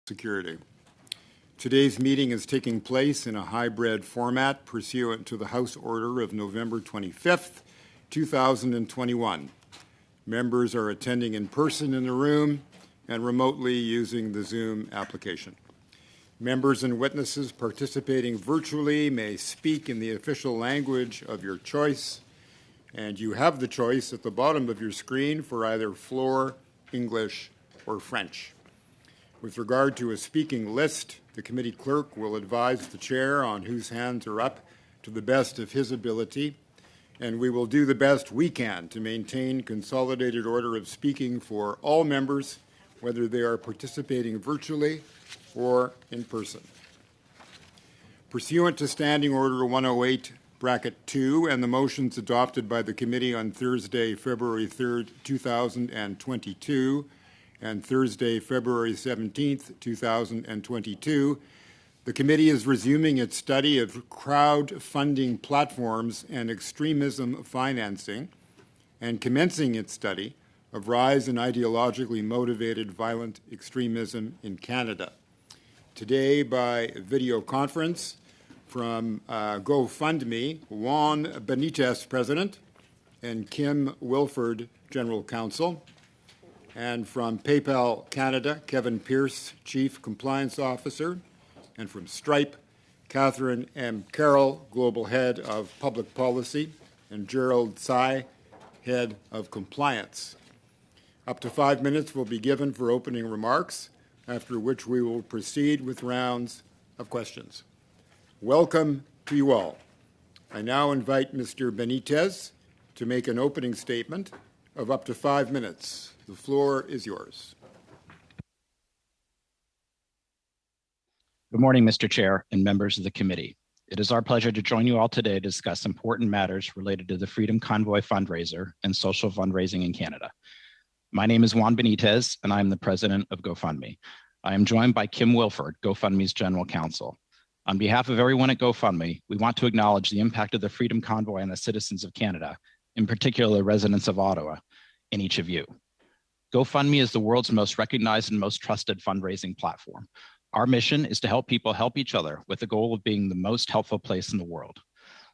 Security. Today's meeting is taking place in a hybrid format pursuant to the House Order of November 25th, 2021. Members are attending in person in the room and remotely using the Zoom application. Members and witnesses participating virtually may speak in the official language of your choice, and you have the choice at the bottom of your screen for either floor, English, or French. With regard to a speaking list, the committee clerk will advise the chair on whose hands are up to the best of his ability, and we will do the best we can to maintain consolidated order of speaking for all members, whether they are participating virtually or in person. Pursuant to Standing Order 108(2) and the motions adopted by the committee on Thursday, February 3rd, 2022, and Thursday, February 17th, 2022, the committee is resuming its study of crowdfunding platforms and extremism financing and commencing its study of rise in ideologically motivated violent extremism in Canada. Today, by video conference from GoFundMe, Juan Benitez, President, and Kim Wilford, General Counsel, and from PayPal Canada, Kevin Pierce, Chief Compliance Officer, and from Stripe, Catherine M. Carroll, Global Head of Public Policy, and Gerald Tsai, Head of Compliance. Up to 5 minutes will be given for opening remarks, after which we will proceed with rounds of questions. Welcome to you all. I now invite Mr. Benitez to make an opening statement of up to 5 minutes. The floor is yours. Good morning, Mr. Chair and members of the committee. It is our pleasure to join you all today to discuss important matters related to the Freedom Convoy fundraiser and social fundraising in Canada. My name is Juan Benitez, and I am the president of GoFundMe. I am joined by Kim Wilford, GoFundMe's general counsel. On behalf of everyone at GoFundMe, we want to acknowledge the impact of the Freedom Convoy on the citizens of Canada, in particular the residents of Ottawa, and each of you. GoFundMe is the world's most recognized and most trusted fundraising platform. Our mission is to help people help each other with the goal of being the most helpful place in the world.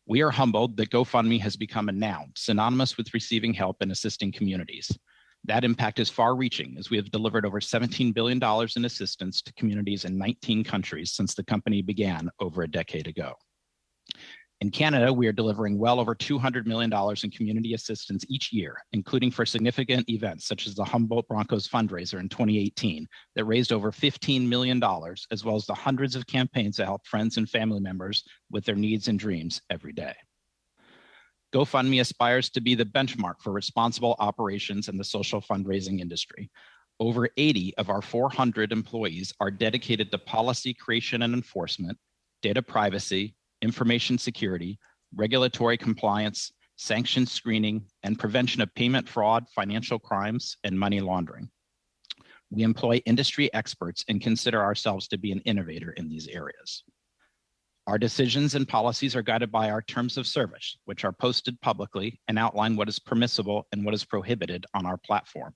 We are humbled that GoFundMe has become a noun synonymous with receiving help and assisting communities. That impact is far-reaching, as we have delivered over $17 billion in assistance to communities in 19 countries since the company began over a decade ago. In Canada, we are delivering well over $200 million in community assistance each year, including for significant events such as the Humboldt Broncos fundraiser in 2018 that raised over $15 million, as well as the hundreds of campaigns that help friends and family members with their needs and dreams every day. GoFundMe aspires to be the benchmark for responsible operations in the social fundraising industry. Over 80 of our 400 employees are dedicated to policy creation and enforcement, data privacy, information security, regulatory compliance, sanction screening, and prevention of payment fraud, financial crimes, and money laundering. We employ industry experts and consider ourselves to be an innovator in these areas. Our decisions and policies are guided by our terms of service, which are posted publicly and outline what is permissible and what is prohibited on our platform.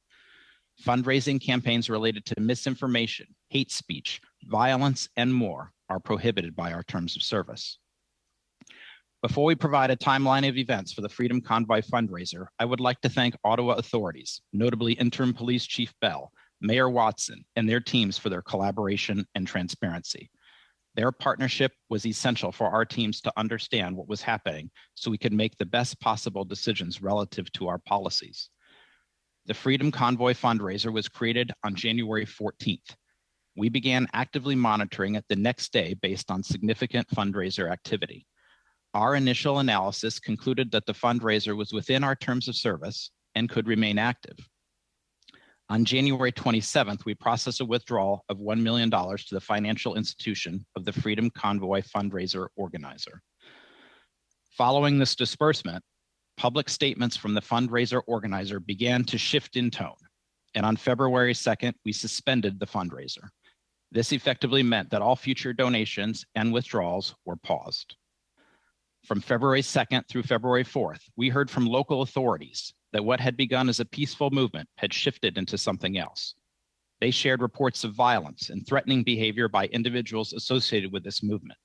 Fundraising campaigns related to misinformation, hate speech, violence, and more are prohibited by our terms of service. Before we provide a timeline of events for the Freedom Convoy fundraiser, I would like to thank Ottawa authorities, notably Interim Police Chief Bell, Mayor Watson, and their teams for their collaboration and transparency. Their partnership was essential for our teams to understand what was happening so we could make the best possible decisions relative to our policies. The Freedom Convoy fundraiser was created on January 14th. We began actively monitoring it the next day based on significant fundraiser activity. Our initial analysis concluded that the fundraiser was within our terms of service and could remain active. On January 27th, we processed a withdrawal of $1 million to the financial institution of the Freedom Convoy fundraiser organizer. Following this disbursement, public statements from the fundraiser organizer began to shift in tone, and on February 2nd, we suspended the fundraiser. This effectively meant that all future donations and withdrawals were paused. From February 2nd through February 4th, we heard from local authorities that what had begun as a peaceful movement had shifted into something else. They shared reports of violence and threatening behavior by individuals associated with this movement.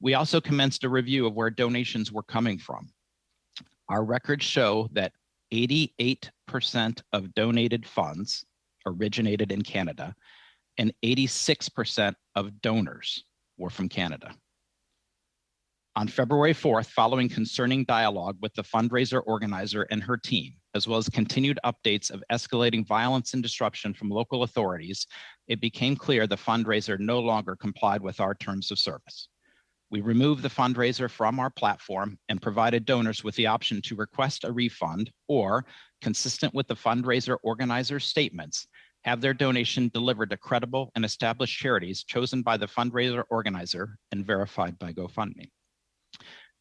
We also commenced a review of where donations were coming from. Our records show that 88% of donated funds originated in Canada, and 86% of donors were from Canada. On February 4th, following concerning dialogue with the fundraiser organizer and her team, as well as continued updates of escalating violence and disruption from local authorities, it became clear the fundraiser no longer complied with our terms of service. We removed the fundraiser from our platform and provided donors with the option to request a refund or, consistent with the fundraiser organizer's statements, have their donation delivered to credible and established charities chosen by the fundraiser organizer and verified by GoFundMe.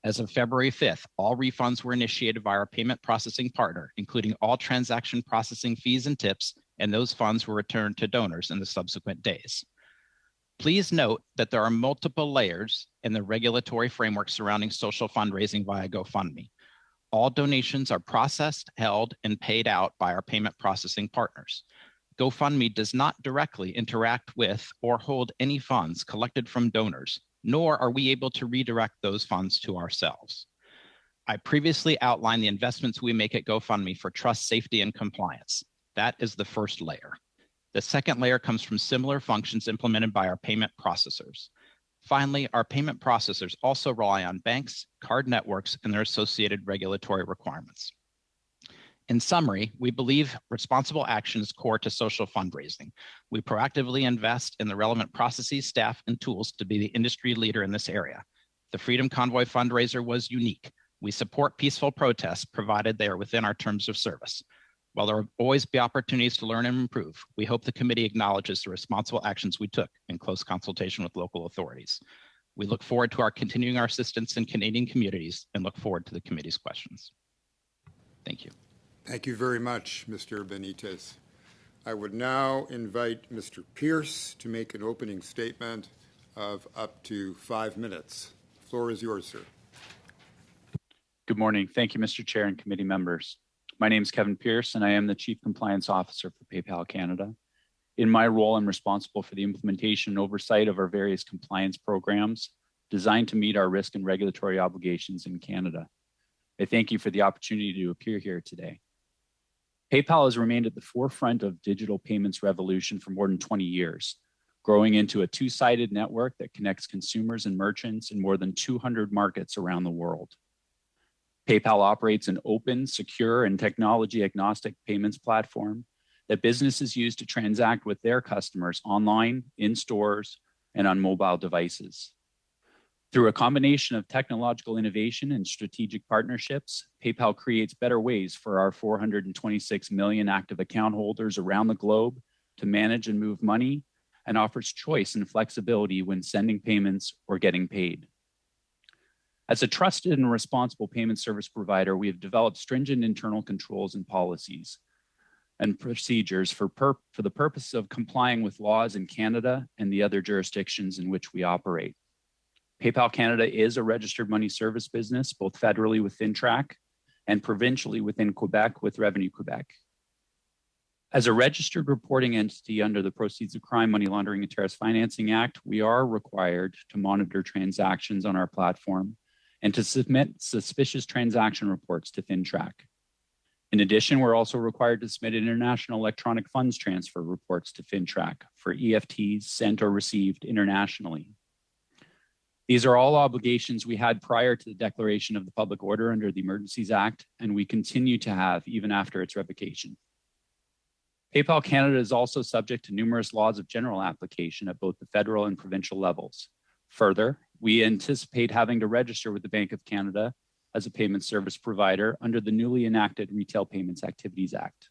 As of February 5th, all refunds were initiated by our payment processing partner, including all transaction processing fees and tips, and those funds were returned to donors in the subsequent days. Please note that there are multiple layers in the regulatory framework surrounding social fundraising via GoFundMe. All donations are processed, held, and paid out by our payment processing partners. GoFundMe does not directly interact with or hold any funds collected from donors, nor are we able to redirect those funds to ourselves. I previously outlined the investments we make at GoFundMe for trust, safety, and compliance. That is the first layer. The second layer comes from similar functions implemented by our payment processors. Finally, our payment processors also rely on banks, card networks, and their associated regulatory requirements. In summary, we believe responsible action is core to social fundraising. We proactively invest in the relevant processes, staff, and tools to be the industry leader in this area. The Freedom Convoy fundraiser was unique. We support peaceful protests provided they are within our terms of service. While there will always be opportunities to learn and improve, we hope the committee acknowledges the responsible actions we took in close consultation with local authorities. We look forward to continuing our assistance in Canadian communities and look forward to the committee's questions. Thank you. Thank you very much, Mr. Benitez. I would now invite Mr. Pierce to make an opening statement of up to 5 minutes. The floor is yours, sir. Good morning. Thank you, Mr. Chair and committee members. My name is Kevin Pierce, and I am the Chief Compliance Officer for PayPal Canada. In my role, I'm responsible for the implementation and oversight of our various compliance programs designed to meet our risk and regulatory obligations in Canada. I thank you for the opportunity to appear here today. PayPal has remained at the forefront of digital payments revolution for more than 20 years, growing into a two-sided network that connects consumers and merchants in more than 200 markets around the world. PayPal operates an open, secure, and technology-agnostic payments platform that businesses use to transact with their customers online, in stores, and on mobile devices. Through a combination of technological innovation and strategic partnerships, PayPal creates better ways for our 426 million active account holders around the globe to manage and move money, and offers choice and flexibility when sending payments or getting paid. As a trusted and responsible payment service provider, we have developed stringent internal controls and policies and procedures for the purpose of complying with laws in Canada and the other jurisdictions in which we operate. PayPal Canada is a registered money service business, both federally with FINTRAC and provincially within Quebec with Revenue Quebec. As a registered reporting entity under the Proceeds of Crime, Money Laundering, and Terrorist Financing Act, we are required to monitor transactions on our platform and to submit suspicious transaction reports to FINTRAC. In addition, we're also required to submit international electronic funds transfer reports to FINTRAC for EFTs sent or received internationally. These are all obligations we had prior to the declaration of the public order under the Emergencies Act, and we continue to have even after its revocation. PayPal Canada is also subject to numerous laws of general application at both the federal and provincial levels. Further, we anticipate having to register with the Bank of Canada as a payment service provider under the newly enacted Retail Payments Activities Act.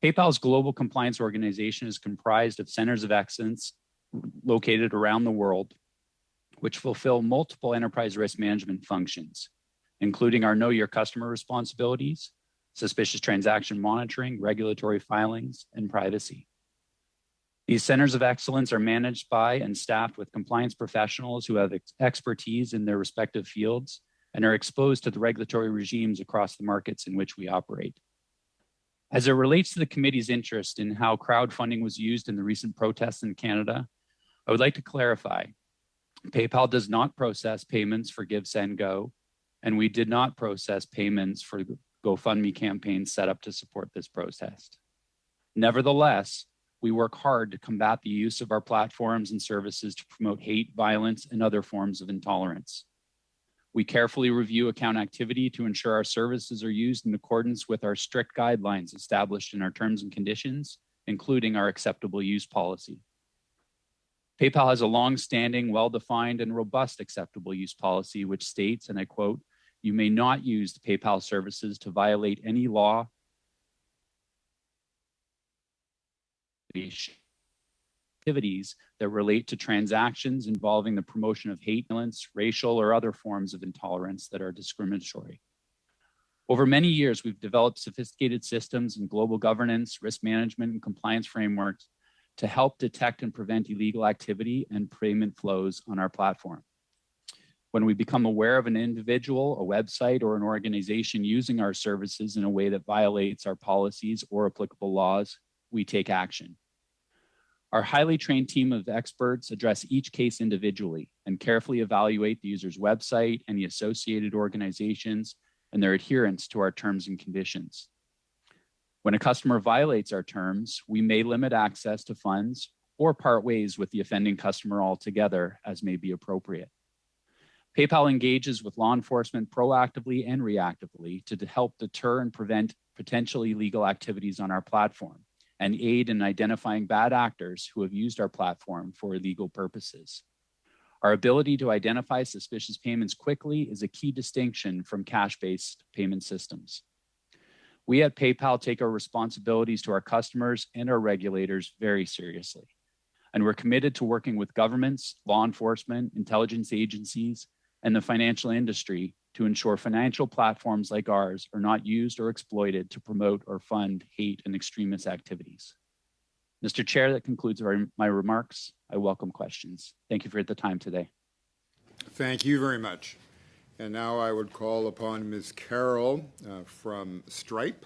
PayPal's global compliance organization is comprised of centers of excellence located around the world, which fulfill multiple enterprise risk management functions, including our Know Your Customer responsibilities, suspicious transaction monitoring, regulatory filings, and privacy. These centers of excellence are managed by and staffed with compliance professionals who have expertise in their respective fields and are exposed to the regulatory regimes across the markets in which we operate. As it relates to the committee's interest in how crowdfunding was used in the recent protests in Canada, I would like to clarify. PayPal does not process payments for Give, Send, Go, and we did not process payments for GoFundMe campaigns set up to support this protest. Nevertheless, we work hard to combat the use of our platforms and services to promote hate, violence, and other forms of intolerance. We carefully review account activity to ensure our services are used in accordance with our strict guidelines established in our terms and conditions, including our acceptable use policy. PayPal has a long-standing, well-defined, and robust acceptable use policy, which states, and I quote, "You may not use the PayPal services to violate any law, activities that relate to transactions involving the promotion of hate, violence, racial, or other forms of intolerance that are discriminatory." Over many years, we've developed sophisticated systems and global governance, risk management, and compliance frameworks to help detect and prevent illegal activity and payment flows on our platform. When we become aware of an individual, a website, or an organization using our services in a way that violates our policies or applicable laws, we take action. Our highly trained team of experts address each case individually and carefully evaluate the user's website and the associated organizations and their adherence to our terms and conditions. When a customer violates our terms, we may limit access to funds or part ways with the offending customer altogether as may be appropriate. PayPal engages with law enforcement proactively and reactively to help deter and prevent potential illegal activities on our platform and aid in identifying bad actors who have used our platform for illegal purposes. Our ability to identify suspicious payments quickly is a key distinction from cash-based payment systems. We at PayPal take our responsibilities to our customers and our regulators very seriously, and we're committed to working with governments, law enforcement, intelligence agencies, and the financial industry to ensure financial platforms like ours are not used or exploited to promote or fund hate and extremist activities. Mr. Chair, that concludes my remarks. I welcome questions. Thank you for the time today. Thank you very much. And now I would call upon Ms. Carroll from Stripe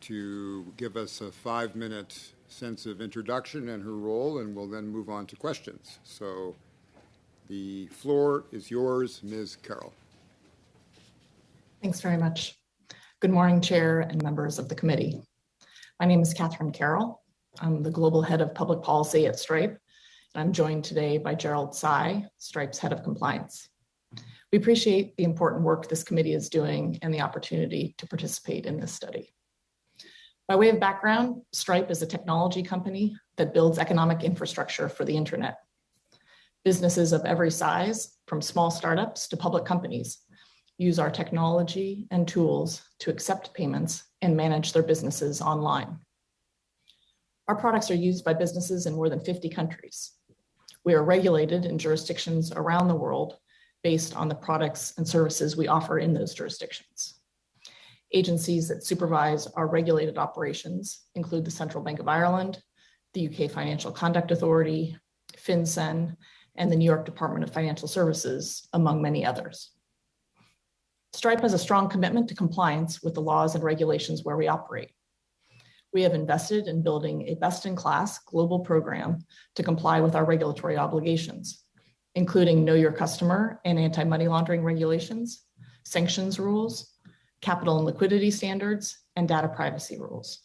to give us a 5-minute sense of introduction and her role, and we'll then move on to questions. So the floor is yours, Ms. Carroll. Thanks very much. Good morning, Chair and members of the committee. My name is Catherine Carroll. I'm the Global Head of Public Policy at Stripe, and I'm joined today by Gerald Tsai, Stripe's Head of Compliance. We appreciate the important work this committee is doing and the opportunity to participate in this study. By way of background, Stripe is a technology company that builds economic infrastructure for the internet. Businesses of every size, from small startups to public companies, use our technology and tools to accept payments and manage their businesses online. Our products are used by businesses in more than 50 countries. We are regulated in jurisdictions around the world based on the products and services we offer in those jurisdictions. Agencies that supervise our regulated operations include the Central Bank of Ireland, the UK Financial Conduct Authority, FinCEN, and the New York Department of Financial Services, among many others. Stripe has a strong commitment to compliance with the laws and regulations where we operate. We have invested in building a best-in-class global program to comply with our regulatory obligations, including Know Your Customer and anti-money laundering regulations, sanctions rules, capital and liquidity standards, and data privacy rules.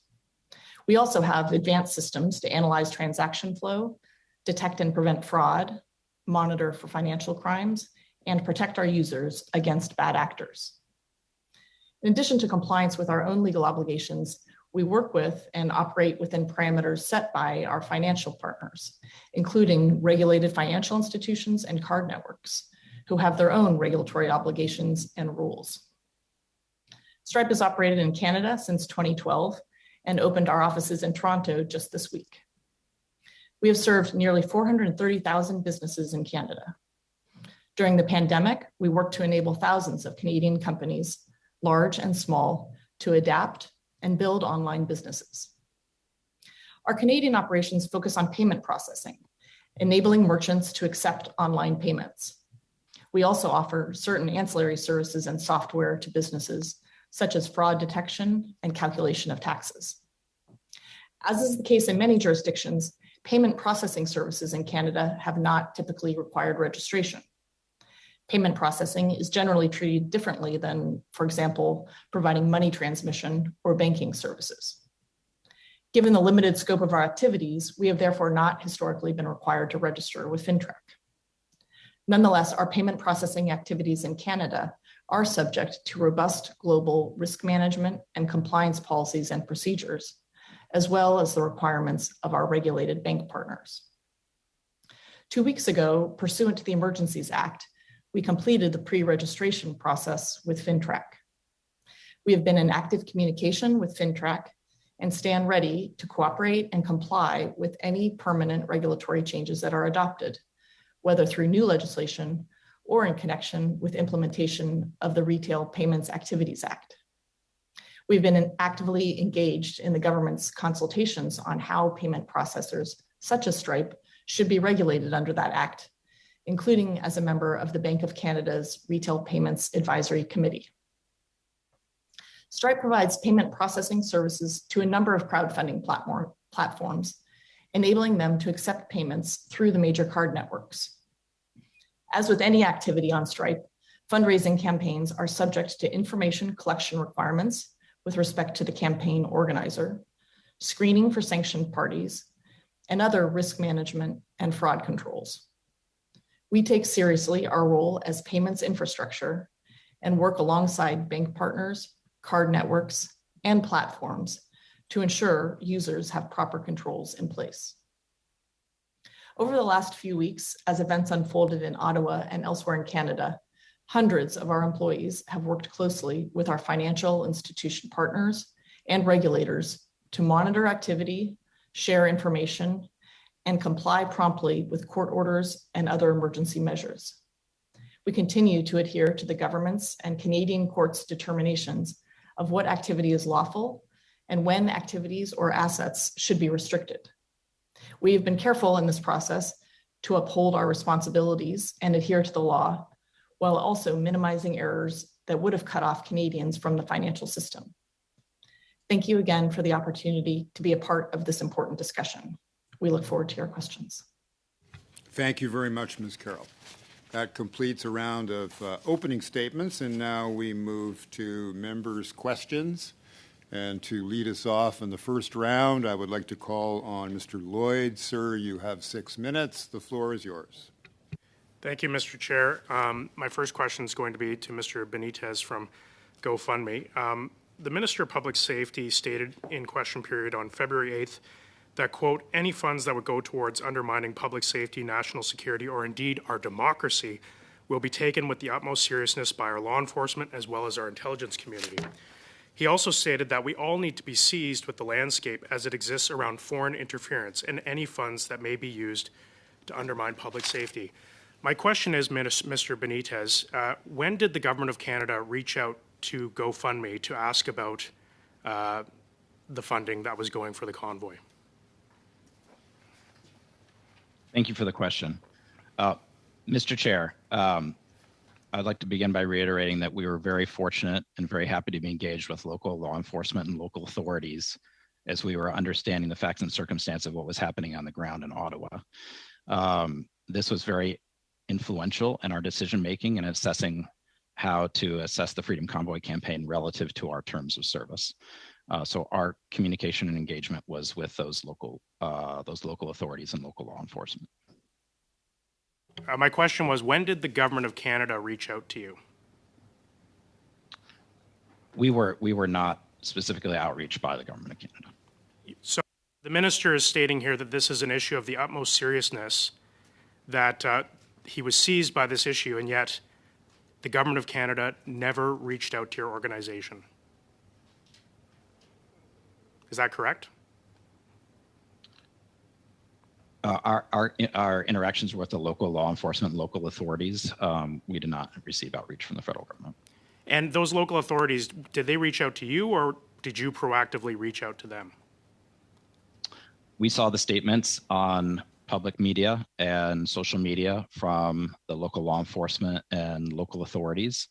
We also have advanced systems to analyze transaction flow, detect and prevent fraud, monitor for financial crimes, and protect our users against bad actors. In addition to compliance with our own legal obligations, we work with and operate within parameters set by our financial partners, including regulated financial institutions and card networks, who have their own regulatory obligations and rules. Stripe has operated in Canada since 2012 and opened our offices in Toronto just this week. We have served nearly 430,000 businesses in Canada. During the pandemic, we worked to enable thousands of Canadian companies, large and small, to adapt and build online businesses. Our Canadian operations focus on payment processing, enabling merchants to accept online payments. We also offer certain ancillary services and software to businesses, such as fraud detection and calculation of taxes. As is the case in many jurisdictions, payment processing services in Canada have not typically required registration. Payment processing is generally treated differently than, for example, providing money transmission or banking services. Given the limited scope of our activities, we have therefore not historically been required to register with FINTRAC. Nonetheless, our payment processing activities in Canada are subject to robust global risk management and compliance policies and procedures, as well as the requirements of our regulated bank partners. 2 weeks ago, pursuant to the Emergencies Act, we completed the pre-registration process with FINTRAC. We have been in active communication with FINTRAC and stand ready to cooperate and comply with any permanent regulatory changes that are adopted, whether through new legislation or in connection with implementation of the Retail Payments Activities Act. We've been actively engaged in the government's consultations on how payment processors, such as Stripe, should be regulated under that act, including as a member of the Bank of Canada's Retail Payments Advisory Committee. Stripe provides payment processing services to a number of crowdfunding platforms, enabling them to accept payments through the major card networks. As with any activity on Stripe, fundraising campaigns are subject to information collection requirements with respect to the campaign organizer, screening for sanctioned parties, and other risk management and fraud controls. We take seriously our role as payments infrastructure and work alongside bank partners, card networks, and platforms to ensure users have proper controls in place. Over the last few weeks, as events unfolded in Ottawa and elsewhere in Canada, hundreds of our employees have worked closely with our financial institution partners and regulators to monitor activity, share information, and comply promptly with court orders and other emergency measures. We continue to adhere to the government's and Canadian courts' determinations of what activity is lawful and when activities or assets should be restricted. We have been careful in this process to uphold our responsibilities and adhere to the law, while also minimizing errors that would have cut off Canadians from the financial system. Thank you again for the opportunity to be a part of this important discussion. We look forward to your questions. Thank you very much, Ms. Carroll. That completes a round of opening statements, and now we move to members' questions. And to lead us off in the first round, I would like to call on Mr. Lloyd. Sir, you have 6 minutes. The floor is yours. Thank you, Mr. Chair. My first question is going to be to Mr. Benitez from GoFundMe. The Minister of Public Safety stated in question period on February 8th that, quote, any funds that would go towards undermining public safety, national security, or indeed our democracy will be taken with the utmost seriousness by our law enforcement as well as our intelligence community. He also stated that we all need to be seized with the landscape as it exists around foreign interference and any funds that may be used to undermine public safety. My question is, Mr. Benitez, when did the Government of Canada reach out to GoFundMe to ask about the funding that was going for the convoy? Thank you for the question. Mr. Chair, I'd like to begin by reiterating that we were very fortunate and very happy to be engaged with local law enforcement and local authorities as we were understanding the facts and circumstances of what was happening on the ground in Ottawa. This was very influential in our decision-making and assessing how to assess the Freedom Convoy campaign relative to our terms of service. So our communication and engagement was with those local authorities and local law enforcement. My question was, when did the Government of Canada reach out to you? We were not specifically outreached by the Government of Canada. So the Minister is stating here that this is an issue of the utmost seriousness, that he was seized by this issue, and yet the Government of Canada never reached out to your organization. Is that correct? Our interactions with the local law enforcement, local authorities, we did not receive outreach from the federal government. And those local authorities, did they reach out to you, or did you proactively reach out to them? We saw the statements on public media and social media from the local law enforcement and local authorities.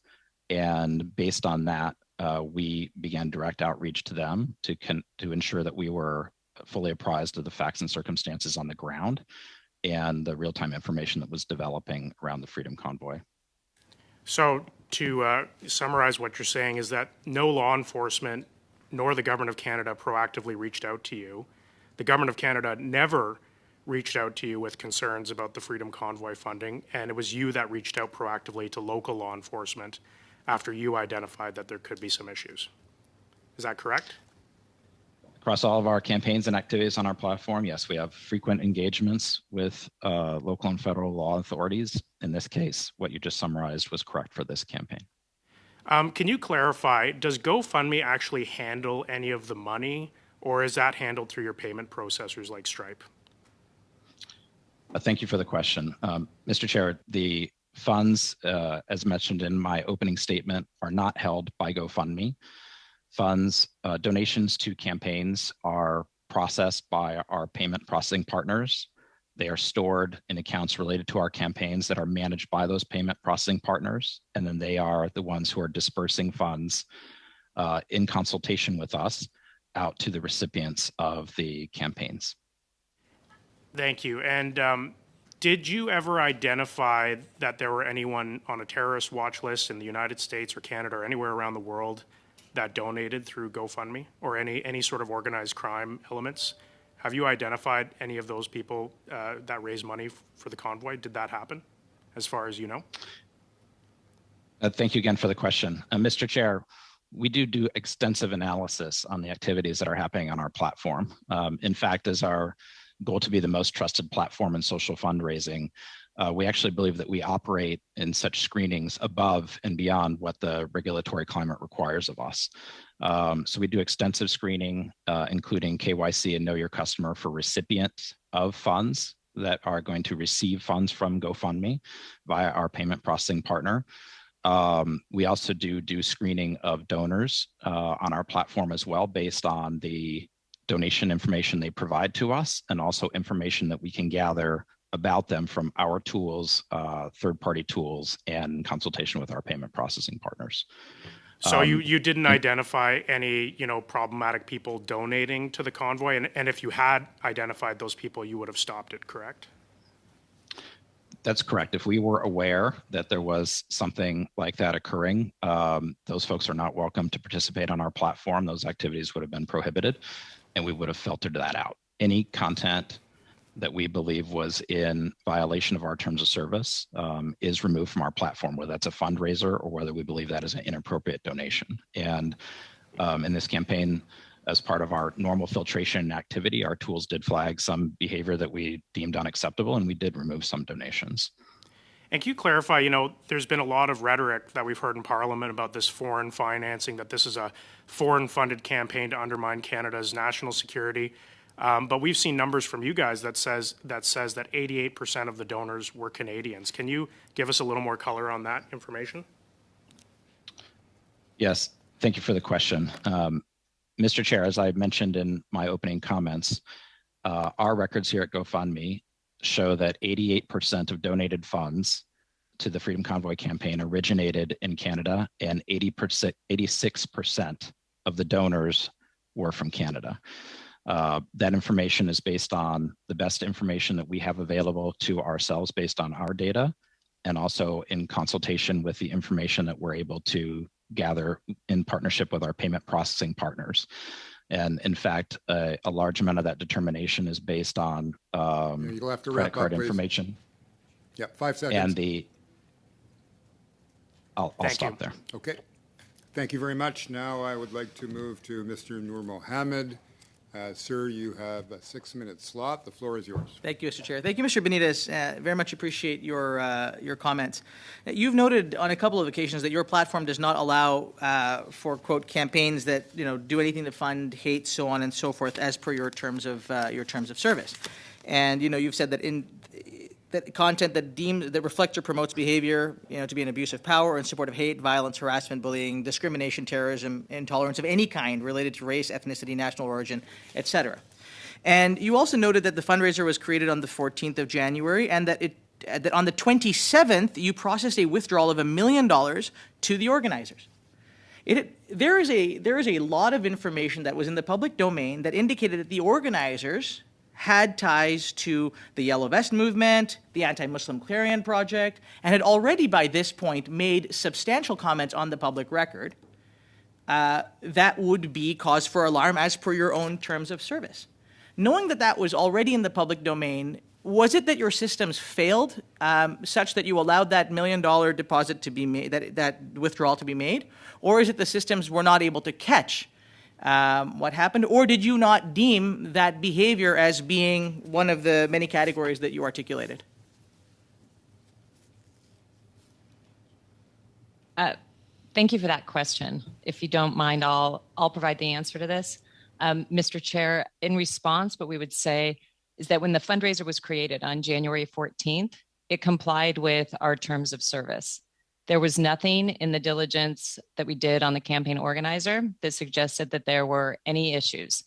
And based on that, we began direct outreach to them to ensure that we were fully apprised of the facts and circumstances on the ground and the real-time information that was developing around the Freedom Convoy. So to summarize what you're saying is that no law enforcement nor the Government of Canada proactively reached out to you. The Government of Canada never reached out to you with concerns about the Freedom Convoy funding, and it was you that reached out proactively to local law enforcement after you identified that there could be some issues. Is that correct? Across all of our campaigns and activities on our platform, yes, we have frequent engagements with local and federal law authorities. In this case, what you just summarized was correct for this campaign. Can you clarify, does GoFundMe actually handle any of the money, or is that handled through your payment processors like Stripe? Thank you for the question. Mr. Chair, the funds, as mentioned in my opening statement, are not held by GoFundMe. Funds, donations to campaigns are processed by our payment processing partners. They are stored in accounts related to our campaigns that are managed by those payment processing partners. And then they are the ones who are dispersing funds in consultation with us out to the recipients of the campaigns. Thank you. And did you ever identify that there were anyone on a terrorist watch list in the United States or Canada or anywhere around the world that donated through GoFundMe, or any sort of organized crime elements? Have you identified any of those people that raised money for the convoy? Did that happen, as far as you know? Thank you again for the question. Mr. Chair, we do extensive analysis on the activities that are happening on our platform. In fact, as our goal to be the most trusted platform in social fundraising, we actually believe that we operate in such screenings above and beyond what the regulatory climate requires of us. So we do extensive screening, including KYC and Know Your Customer for recipients of funds that are going to receive funds from GoFundMe via our payment processing partner. We also do screening of donors on our platform as well, based on the donation information they provide to us, and also information that we can gather about them from our tools, third-party tools, and consultation with our payment processing partners. So you didn't identify any, problematic people donating to the convoy, and if you had identified those people, you would have stopped it, correct? That's correct. If we were aware that there was something like that occurring, those folks are not welcome to participate on our platform. Those activities would have been prohibited, and we would have filtered that out. Any content that we believe was in violation of our terms of service is removed from our platform, whether that's a fundraiser or whether we believe that is an inappropriate donation. And in this campaign, as part of our normal filtration activity, our tools did flag some behavior that we deemed unacceptable, and we did remove some donations. And can you clarify, there's been a lot of rhetoric that we've heard in Parliament about this foreign financing, that this is a foreign-funded campaign to undermine Canada's national security. But we've seen numbers from you guys that says that 88% of the donors were Canadians. Can you give us a little more color on that information? Yes, thank you for the question. Mr. Chair, as I mentioned in my opening comments, our records here at GoFundMe show that 88% of donated funds to the Freedom Convoy campaign originated in Canada, and 86% of the donors were from Canada. That information is based on the best information that we have available to ourselves based on our data, and also in consultation with the information that we're able to gather in partnership with our payment processing partners. And in fact, a large amount of that determination is based on You'll have to credit wrap card up, please. information. Yeah, 5 seconds. And I'll stop there. Okay. Thank you very much. Now I would like to move to Mr. Noor Mohammed. Sir, you have a 6-minute slot. The floor is yours. Thank you, Mr. Chair. Thank you, Mr. Benitez. Very much appreciate your comments. You've noted on a couple of occasions that your platform does not allow for, quote, campaigns that do anything to fund hate, so on and so forth, as per your terms of service. And you've said that that content that reflects or promotes behavior, to be an abuse of power or in support of hate, violence, harassment, bullying, discrimination, terrorism, intolerance of any kind related to race, ethnicity, national origin, etc. And you also noted that the fundraiser was created on the 14th of January, and that on the 27th you processed a withdrawal of $1 million to the organizers. There is a lot of information that was in the public domain that indicated that the organizers had ties to the Yellow Vest movement, the Anti-Muslim Clarion Project, and had already by this point made substantial comments on the public record that would be cause for alarm as per your own terms of service. Knowing that that was already in the public domain, was it that your systems failed such that you allowed that $1 million deposit to be made, that withdrawal to be made? Or is it the systems were not able to catch what happened? Or did you not deem that behavior as being one of the many categories that you articulated? Thank you for that question. If you don't mind, I'll provide the answer to this. Mr. Chair, in response, what we would say is that when the fundraiser was created on January 14th, it complied with our terms of service. There was nothing in the diligence that we did on the campaign organizer that suggested that there were any issues.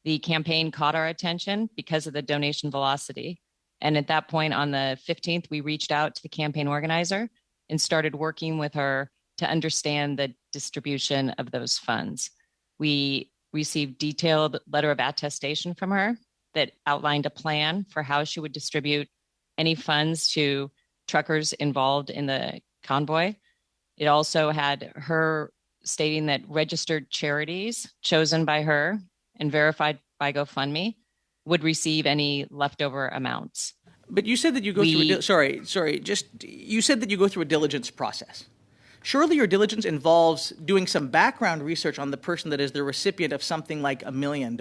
The campaign caught our attention because of the donation velocity. And at that point on the 15th, we reached out to the campaign organizer and started working with her to understand the distribution of those funds. We received detailed letter of attestation from her that outlined a plan for how she would distribute any funds to truckers involved in the convoy. It also had her stating that registered charities chosen by her and verified by GoFundMe would receive any leftover amounts. But you said that you go through you said that you go through a diligence process. Surely your diligence involves doing some background research on the person that is the recipient of something like $1 million.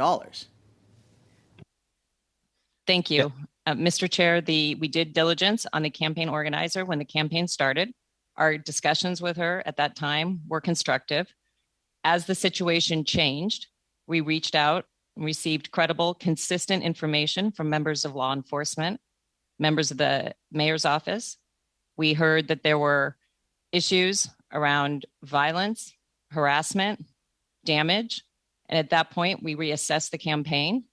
Thank you. Mr. Chair, we did diligence on the campaign organizer when the campaign started. Our discussions with her at that time were constructive. As the situation changed, we reached out and received credible, consistent information from members of law enforcement, members of the mayor's office. We heard that there were issues around violence, harassment, damage. And at that point, we reassessed the campaign.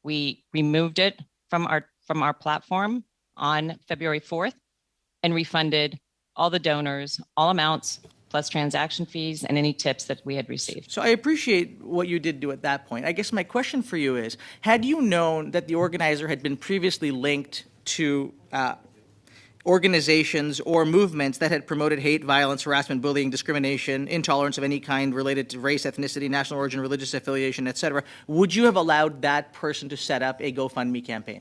We removed it from our platform on February 4th and refunded all the donors, all amounts, plus transaction fees and any tips that we had received. So I appreciate what you did do at that point. I guess my question for you is, had you known that the organizer had been previously linked to organizations or movements that had promoted hate, violence, harassment, bullying, discrimination, intolerance of any kind related to race, ethnicity, national origin, religious affiliation, etc., would you have allowed that person to set up a GoFundMe campaign?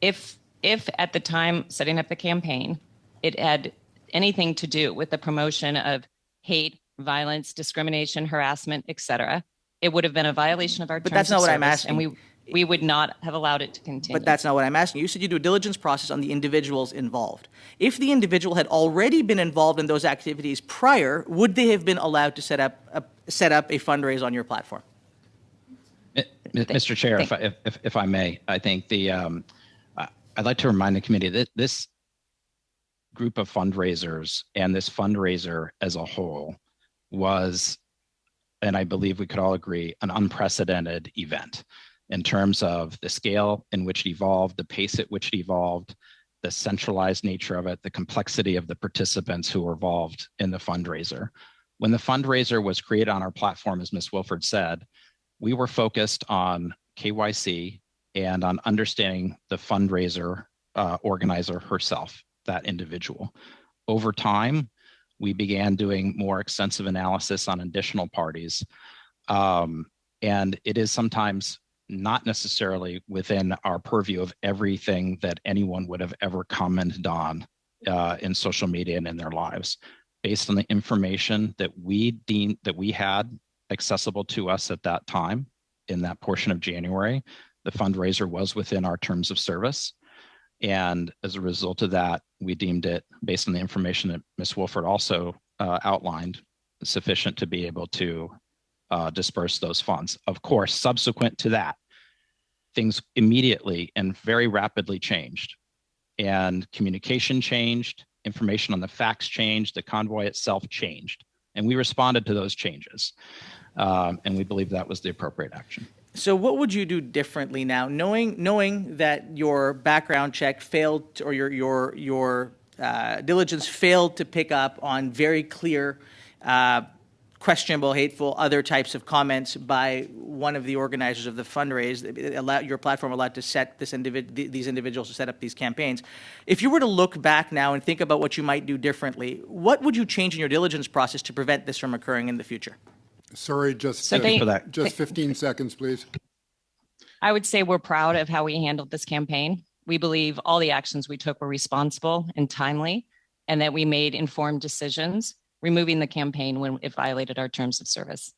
If at the time setting up the campaign, it had anything to do with the promotion of hate, violence, discrimination, harassment, etc., it would have been a violation of our terms of service. But that's not what I'm asking. And we would not have allowed it to continue. But that's not what I'm asking. You said you do a diligence process on the individuals involved. If the individual had already been involved in those activities prior, would they have been allowed to set up a fundraise on your platform? Mr. Chair, if I may, I think I'd like to remind the committee that this group of fundraisers and this fundraiser as a whole was, and I believe we could all agree, an unprecedented event in terms of the scale in which it evolved, the pace at which it evolved, the centralized nature of it, the complexity of the participants who were involved in the fundraiser. When the fundraiser was created on our platform, as Ms. Wilford said, we were focused on KYC and on understanding the fundraiser organizer herself, that individual. Over time, we began doing more extensive analysis on additional parties. And it is sometimes not necessarily within our purview of everything that anyone would have ever commented on in social media and in their lives. Based on the information that we had accessible to us at that time, in that portion of January, the fundraiser was within our terms of service. And as a result of that, we deemed it, based on the information that Ms. Wilford also outlined, sufficient to be able to disperse those funds. Of course, subsequent to that, things immediately and very rapidly changed. And communication changed, information on the facts changed, the convoy itself changed. And we responded to those changes. And we believe that was the appropriate action. So what would you do differently now, knowing that your background check failed, or your diligence failed to pick up on very clear questionable, hateful, other types of comments by one of the organizers of the fundraise. Your platform allowed to set these individuals to set up these campaigns. If you were to look back now and think about what you might do differently, what would you change in your diligence process to prevent this from occurring in the future? Sorry, just, So they- for that. just 15 seconds, please. I would say we're proud of how we handled this campaign. We believe all the actions we took were responsible and timely, and that we made informed decisions, removing the campaign when it violated our terms of service.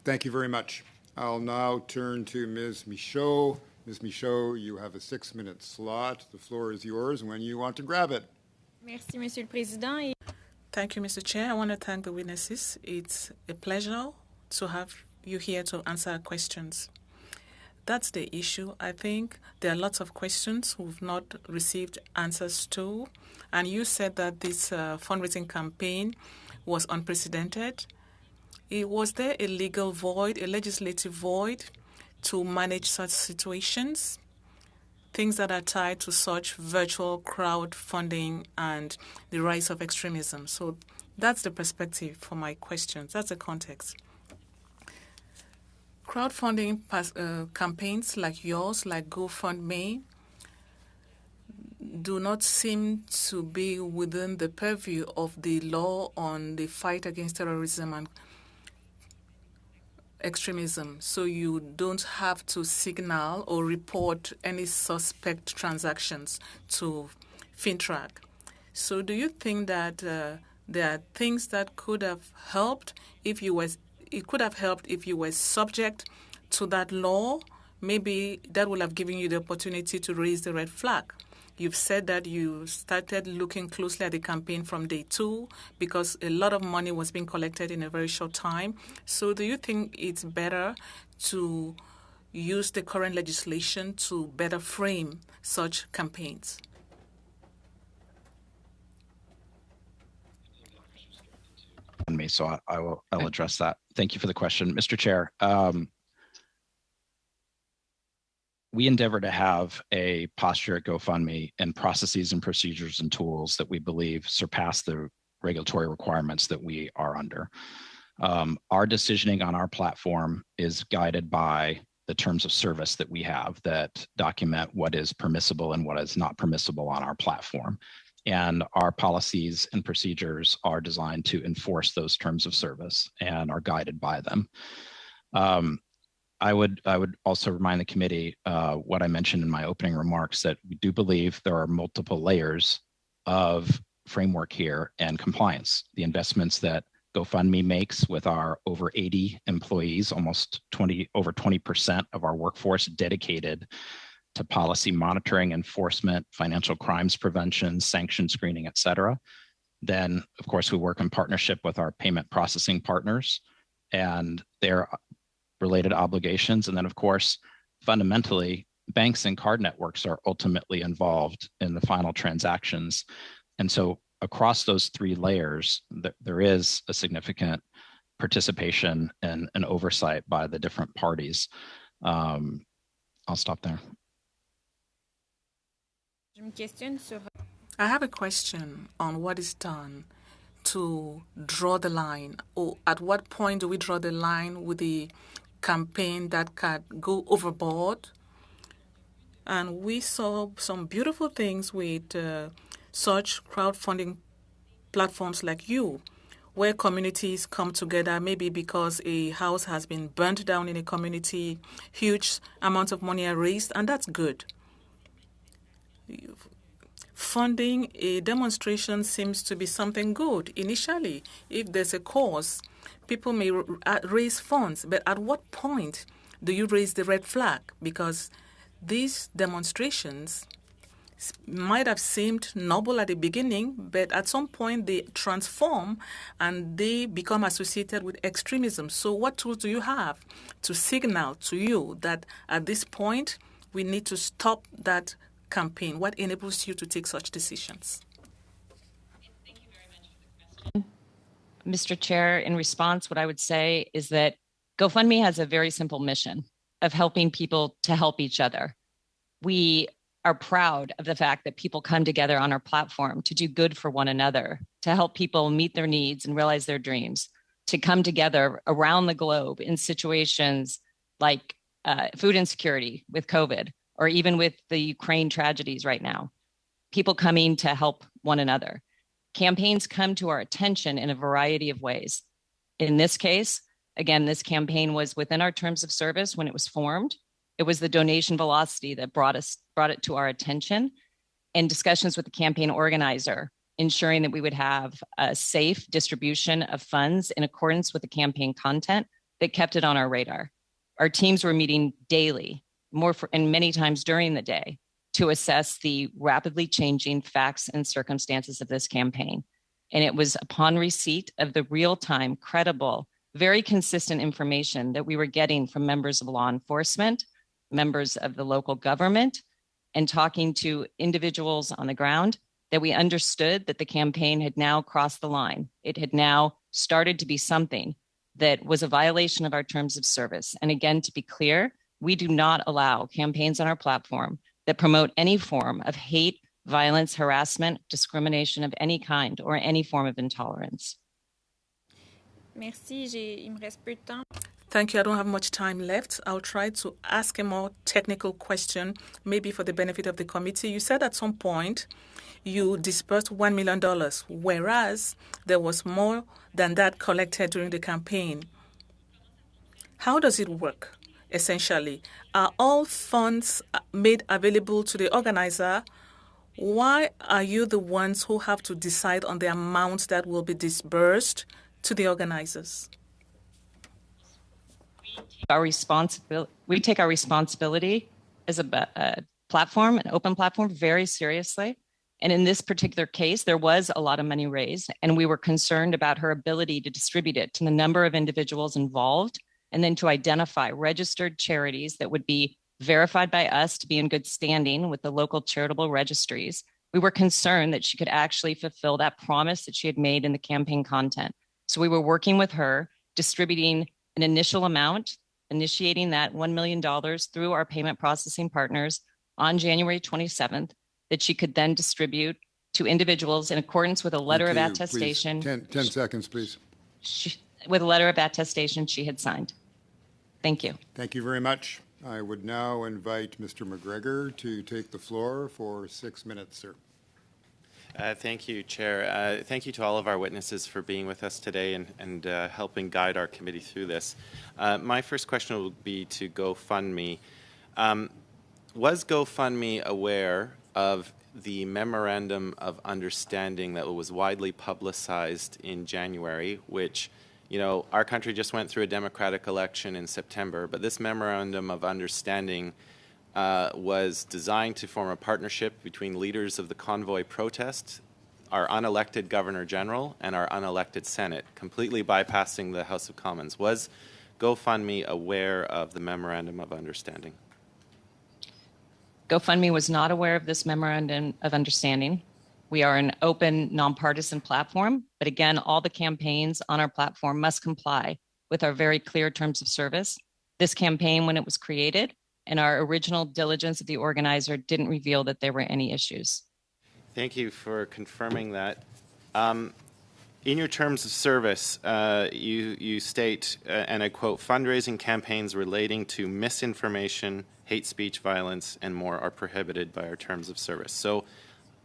Thank you very much. I'll now turn to Ms. Michaud. Ms. Michaud, you have a 6-minute slot. The floor is yours when you want to grab it. Merci, Monsieur le Président. Thank you, Mr. Chair. I want to thank the witnesses. It's a pleasure to have you here to answer our questions. That's the issue. I think there are lots of questions we've not received answers to. And you said that this fundraising campaign was unprecedented. Was there a legal void, a legislative void to manage such situations? Things that are tied to such virtual crowdfunding and the rise of extremism. So that's the perspective for my questions. That's the context. Crowdfunding campaigns like yours, like GoFundMe, do not seem to be within the purview of the law on the fight against terrorism and extremism. So you don't have to signal or report any suspect transactions to FINTRAC. So do you think that there are things that could have helped if you were subject to that law? Maybe that would have given you the opportunity to raise the red flag. You've said that you started looking closely at the campaign from day 2 because a lot of money was being collected in a very short time. So do you think it's better to use the current legislation to better frame such campaigns? Me, so I'll address that. Thank you for the question, Mr. Chair. We endeavor to have a posture at GoFundMe and processes and procedures and tools that we believe surpass the regulatory requirements that we are under. Our decisioning on our platform is guided by the terms of service that we have that document what is permissible and what is not permissible on our platform. And our policies and procedures are designed to enforce those terms of service and are guided by them. I would also remind the committee what I mentioned in my opening remarks, that we do believe there are multiple layers of framework here and compliance. The investments that GoFundMe makes with our over 80 employees, over 20% of our workforce dedicated to policy monitoring, enforcement, financial crimes prevention, sanction screening, et cetera. Then, of course, we work in partnership with our payment processing partners and their related obligations. And then, of course, fundamentally, banks and card networks are ultimately involved in the final transactions. And so across those 3 layers, there is a significant participation and oversight by the different parties. I'll stop there. I have a question on what is done to draw the line, or at what point do we draw the line with the campaign that can go overboard? And we saw some beautiful things with such crowdfunding platforms like you, where communities come together, maybe because a house has been burnt down in a community, huge amounts of money are raised, and that's good. Funding a demonstration seems to be something good initially. If there's a cause, people may raise funds, but at what point do you raise the red flag? Because these demonstrations might have seemed noble at the beginning, but at some point they transform and they become associated with extremism. So what tools do you have to signal to you that at this point we need to stop that campaign? What enables you to take such decisions? Thank you very much for the question. Mr. Chair, in response, what I would say is that GoFundMe has a very simple mission of helping people to help each other. We are proud of the fact that people come together on our platform to do good for one another, to help people meet their needs and realize their dreams, to come together around the globe in situations like food insecurity with COVID, or even with the Ukraine tragedies right now. People coming to help one another. Campaigns come to our attention in a variety of ways. In this case, again, this campaign was within our terms of service when it was formed. It was the donation velocity that brought it to our attention, and discussions with the campaign organizer, ensuring that we would have a safe distribution of funds in accordance with the campaign content that kept it on our radar. Our teams were meeting daily, and many times during the day, to assess the rapidly changing facts and circumstances of this campaign. And it was upon receipt of the real-time, credible, very consistent information that we were getting from members of law enforcement, members of the local government, and talking to individuals on the ground, that we understood that the campaign had now crossed the line. It had now started to be something that was a violation of our terms of service. And again, to be clear, we do not allow campaigns on our platform that promote any form of hate, violence, harassment, discrimination of any kind, or any form of intolerance. Merci. Il me reste peu de temps. Thank you. I don't have much time left. I'll try to ask a more technical question, maybe for the benefit of the committee. You said at some point you disbursed $1 million, whereas there was more than that collected during the campaign. How does it work, essentially? Are all funds made available to the organizer? Why are you the ones who have to decide on the amounts that will be disbursed to the organizers? We take our responsibility as a platform, an open platform, very seriously. And in this particular case, there was a lot of money raised, and we were concerned about her ability to distribute it to the number of individuals involved, and then to identify registered charities that would be verified by us to be in good standing with the local charitable registries. We were concerned that she could actually fulfill that promise that she had made in the campaign content. So we were working with her, distributing an initial amount, initiating that $1 million through our payment processing partners on January 27th, that she could then distribute to individuals in accordance with a letter of attestation. Please. 10 seconds, please. With a letter of attestation she had signed. Thank you. Thank you very much. I would now invite Mr. McGregor to take the floor for 6 minutes, sir. Thank you, Chair. Thank you to all of our witnesses for being with us today and helping guide our committee through this. My first question will be to GoFundMe. Was GoFundMe aware of the memorandum of understanding that was widely publicized in January, which, our country just went through a democratic election in September, but this memorandum of understanding was designed to form a partnership between leaders of the convoy protest, our unelected Governor General, and our unelected Senate, completely bypassing the House of Commons. Was GoFundMe aware of the memorandum of understanding? GoFundMe was not aware of this memorandum of understanding. We are an open, nonpartisan platform, but again, all the campaigns on our platform must comply with our very clear terms of service. This campaign, when it was created, and our original diligence of the organizer didn't reveal that there were any issues. Thank you for confirming that. In your terms of service, you state, and I quote, fundraising campaigns relating to misinformation, hate speech, violence, and more are prohibited by our terms of service. So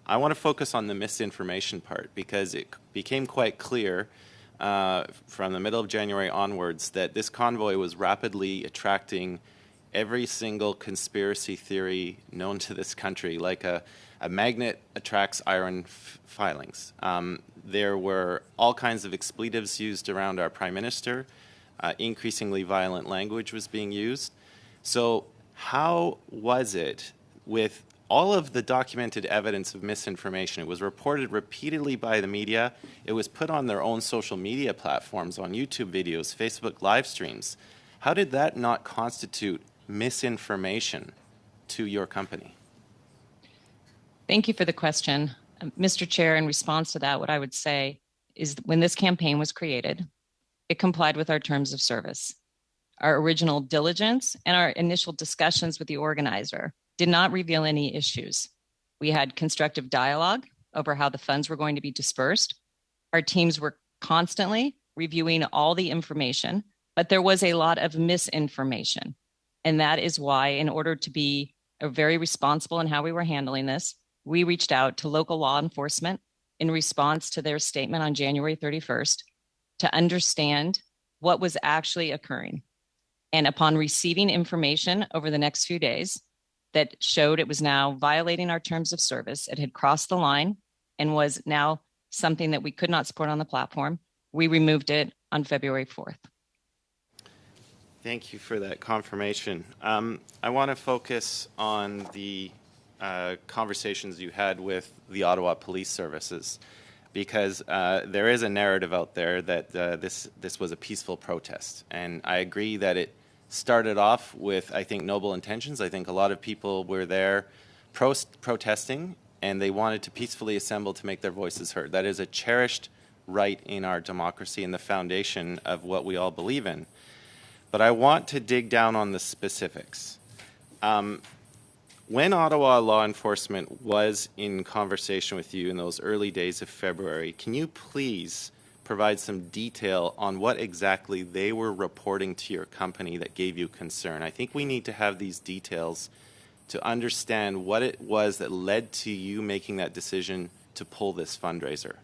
I want to focus on the misinformation part, because it became quite clear from the middle of January onwards that this convoy was rapidly attracting every single conspiracy theory known to this country, like a magnet attracts iron filings. There were all kinds of expletives used around our Prime Minister. Increasingly violent language was being used. So how was it with all of the documented evidence of misinformation? It was reported repeatedly by the media. It was put on their own social media platforms, on YouTube videos, Facebook live streams. How did that not constitute misinformation to your company? Thank you for the question. Mr. Chair, in response to that, what I would say is when this campaign was created, it complied with our terms of service. Our original diligence and our initial discussions with the organizer did not reveal any issues. We had constructive dialogue over how the funds were going to be dispersed. Our teams were constantly reviewing all the information, but there was a lot of misinformation. And that is why, in order to be very responsible in how we were handling this, we reached out to local law enforcement in response to their statement on January 31st to understand what was actually occurring. And upon receiving information over the next few days that showed it was now violating our terms of service, it had crossed the line and was now something that we could not support on the platform, we removed it on February 4th. Thank you for that confirmation. I want to focus on the conversations you had with the Ottawa Police Services, because there is a narrative out there that this was a peaceful protest. And I agree that it started off with, I think, noble intentions. I think a lot of people were there protesting, and they wanted to peacefully assemble to make their voices heard. That is a cherished right in our democracy and the foundation of what we all believe in. But I want to dig down on the specifics. When Ottawa law enforcement was in conversation with you in those early days of February, can you please provide some detail on what exactly they were reporting to your company that gave you concern? I think we need to have these details to understand what it was that led to you making that decision to pull this fundraiser.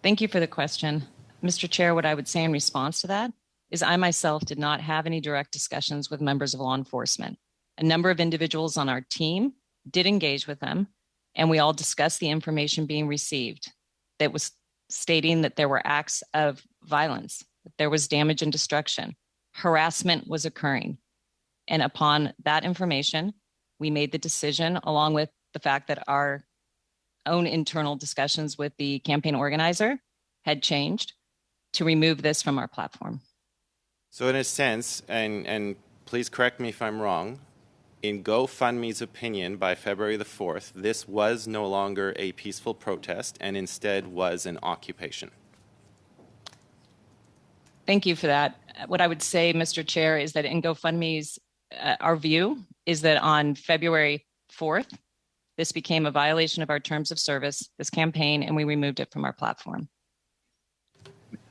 Thank you for the question. Mr. Chair, what I would say in response to that is I myself did not have any direct discussions with members of law enforcement. A number of individuals on our team did engage with them, and we all discussed the information being received that was stating that there were acts of violence, that there was damage and destruction, harassment was occurring. And upon that information, we made the decision, along with the fact that our own internal discussions with the campaign organizer had changed, to remove this from our platform. So in a sense, and please correct me if I'm wrong, in GoFundMe's opinion, by February the 4th, this was no longer a peaceful protest and instead was an occupation. Thank you for that. What I would say, Mr. Chair, is that in GoFundMe's, our view is that on February 4th, this became a violation of our terms of service, this campaign, and we removed it from our platform.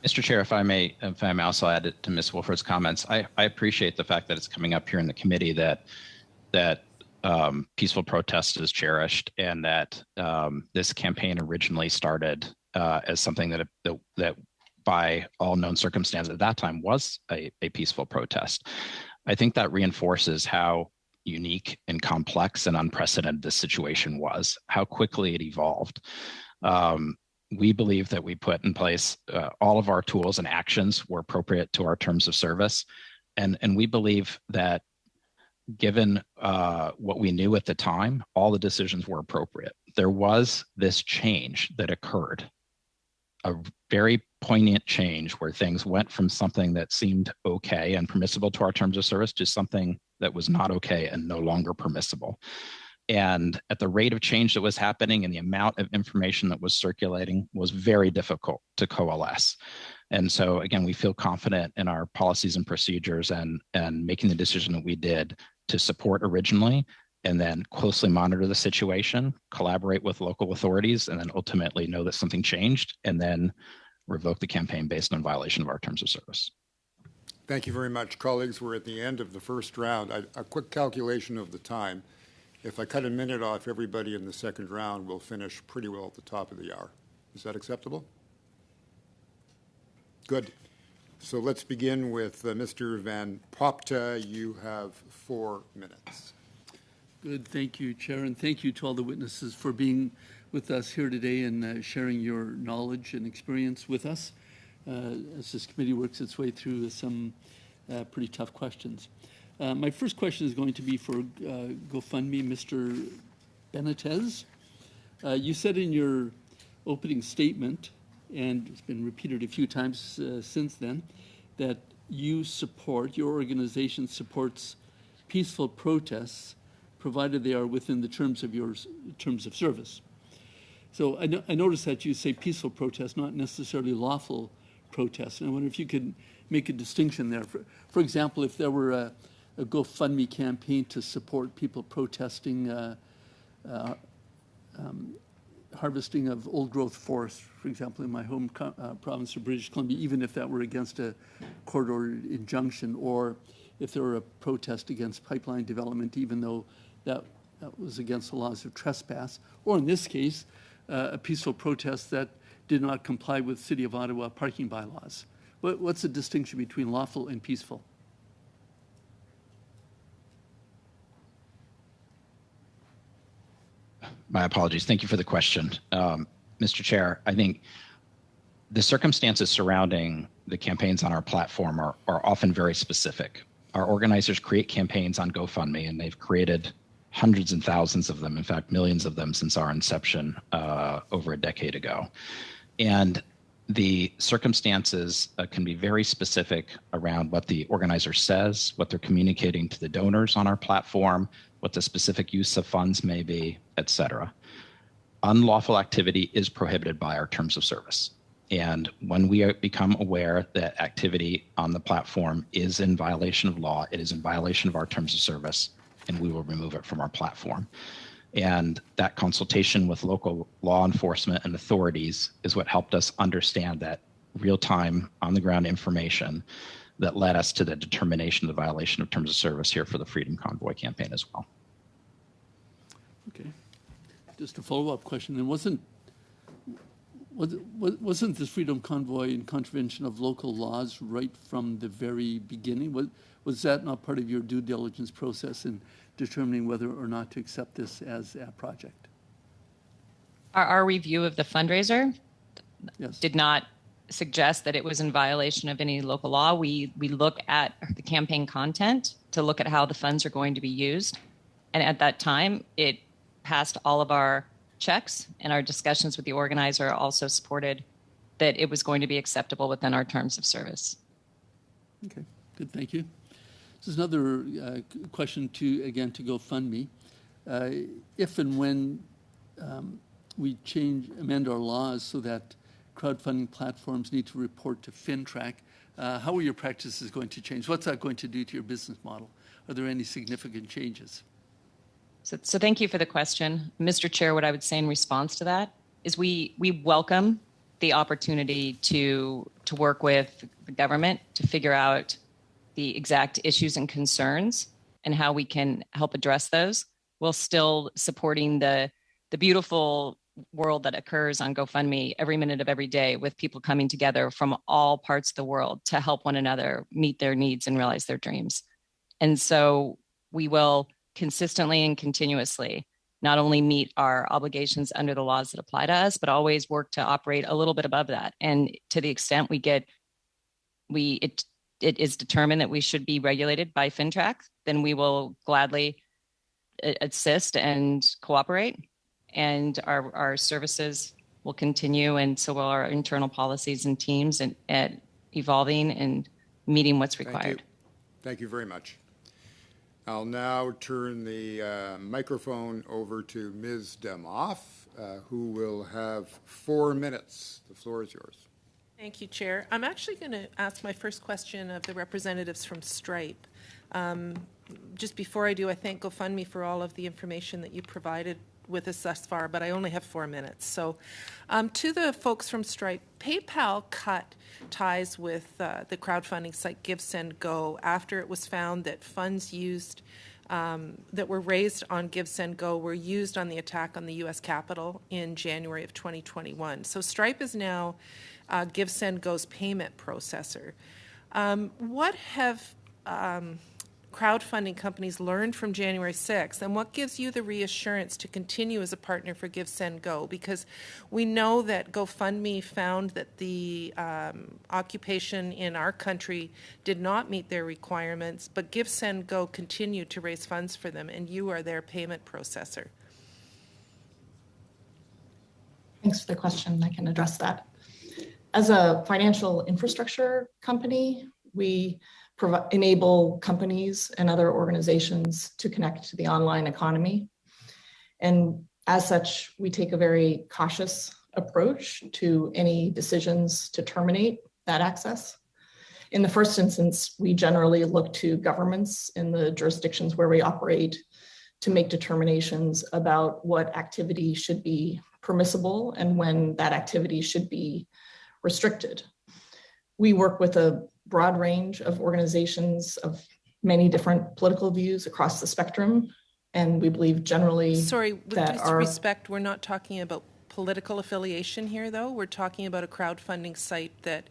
Mr. Chair, if I may also add to Ms. Wolford's comments, I appreciate the fact that it's coming up here in the committee that peaceful protest is cherished, and that this campaign originally started as something that by all known circumstances at that time was a peaceful protest. I think that reinforces how unique and complex and unprecedented this situation was, how quickly it evolved. We believe that we put in place all of our tools and actions were appropriate to our terms of service. And we believe that given what we knew at the time, all the decisions were appropriate. There was this change that occurred, a very poignant change where things went from something that seemed okay and permissible to our terms of service to something that was not okay and no longer permissible. And at the rate of change that was happening and the amount of information that was circulating was very difficult to coalesce. And so, again, we feel confident in our policies and procedures and making the decision that we did to support originally, and then closely monitor the situation, collaborate with local authorities, and then ultimately know that something changed, and then revoke the campaign based on violation of our terms of service. Thank you very much, colleagues. We're at the end of the first round. A quick calculation of the time. If I cut a minute off everybody in the second round, we'll finish pretty well at the top of the hour. Is that acceptable? Good. So let's begin with Mr. Van Popta. You have 4 minutes. Good. Thank you, Chair, and thank you to all the witnesses for being with us here today and sharing your knowledge and experience with us as this committee works its way through some pretty tough questions. My first question is going to be for GoFundMe, Mr. Benitez. You said in your opening statement, and it's been repeated a few times since then, that your organization supports peaceful protests provided they are within the terms of your terms of service. So I noticed that you say peaceful protest, not necessarily lawful protest. And I wonder if you could make a distinction there. For example, if there were a GoFundMe campaign to support people protesting harvesting of old growth forest, for example, in my home province of British Columbia, even if that were against a court-ordered injunction, or if there were a protest against pipeline development, even though that was against the laws of trespass, or in this case, a peaceful protest that did not comply with City of Ottawa parking bylaws. What's the distinction between lawful and peaceful? My apologies. Thank you for the question. Mr. Chair, I think the circumstances surrounding the campaigns on our platform are often very specific. Our organizers create campaigns on GoFundMe, and they've created hundreds and thousands of them, in fact, millions of them since our inception over a decade ago. And the circumstances can be very specific around what the organizer says, what they're communicating to the donors on our platform, what the specific use of funds may be, et cetera. Unlawful activity is prohibited by our terms of service. And when we become aware that activity on the platform is in violation of law, it is in violation of our terms of service, and we will remove it from our platform. And that consultation with local law enforcement and authorities is what helped us understand that real-time, on-the-ground information that led us to the determination of the violation of terms of service here for the Freedom Convoy campaign as well. Okay. Just a follow-up question. Then wasn't this Freedom Convoy in contravention of local laws right from the very beginning? Was that not part of your due diligence process in determining whether or not to accept this as a project? Our review of the fundraiser Yes. did not suggest that it was in violation of any local law. We look at the campaign content to look at how the funds are going to be used. And at that time, it passed all of our checks, and our discussions with the organizer also supported that it was going to be acceptable within our terms of service. Okay, good, thank you. This is another question to GoFundMe. If and when we amend our laws so that crowdfunding platforms need to report to FINTRAC, how are your practices going to change? What's that going to do to your business model? Are there any significant changes? So thank you for the question. Mr. Chair, what I would say in response to that is we welcome the opportunity to work with the government to figure out the exact issues and concerns and how we can help address those while still supporting the beautiful world that occurs on GoFundMe every minute of every day, with people coming together from all parts of the world to help one another meet their needs and realize their dreams. And so we will consistently and continuously not only meet our obligations under the laws that apply to us, but always work to operate a little bit above that. And to the extent it is determined that we should be regulated by FINTRAC, then we will gladly assist and cooperate. And our services will continue, and so will our internal policies and teams at evolving and meeting what's required. Thank you very much. I'll now turn the microphone over to Ms. Demoff, who will have 4 minutes. The floor is yours. Thank you, Chair. I'm actually going to ask my first question of the representatives from Stripe. Just before I do, I thank GoFundMe for all of the information that you provided with us thus far, but I only have 4 minutes. So to the folks from Stripe, PayPal cut ties with the crowdfunding site GiveSendGo after it was found that funds used that were raised on GiveSendGo were used on the attack on the U.S. Capitol in January of 2021. So Stripe is now GiveSendGo's payment processor. What have crowdfunding companies learned from January 6th, and what gives you the reassurance to continue as a partner for GiveSendGo? Because we know that GoFundMe found that the occupation in our country did not meet their requirements, but GiveSendGo continued to raise funds for them, and you are their payment processor. Thanks for the question. I can address that. As a financial infrastructure company, we enable companies and other organizations to connect to the online economy. And as such, we take a very cautious approach to any decisions to terminate that access. In the first instance, we generally look to governments in the jurisdictions where we operate to make determinations about what activity should be permissible and when that activity should be restricted. We work with a broad range of organizations of many different political views across the spectrum, and we believe generally Sorry, with that due respect, we're not talking about political affiliation here, though. We're talking about a crowdfunding site that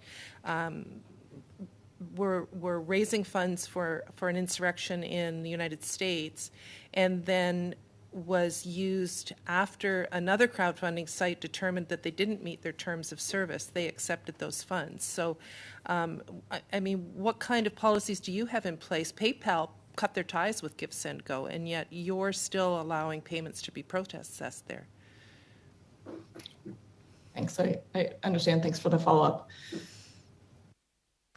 we're raising funds for an insurrection in the United States, and then was used after another crowdfunding site determined that they didn't meet their terms of service. They accepted those funds. So, I mean, what kind of policies do you have in place? PayPal cut their ties with GiveSendGo, and yet you're still allowing payments to be processed there. Thanks. I understand. Thanks for the follow-up.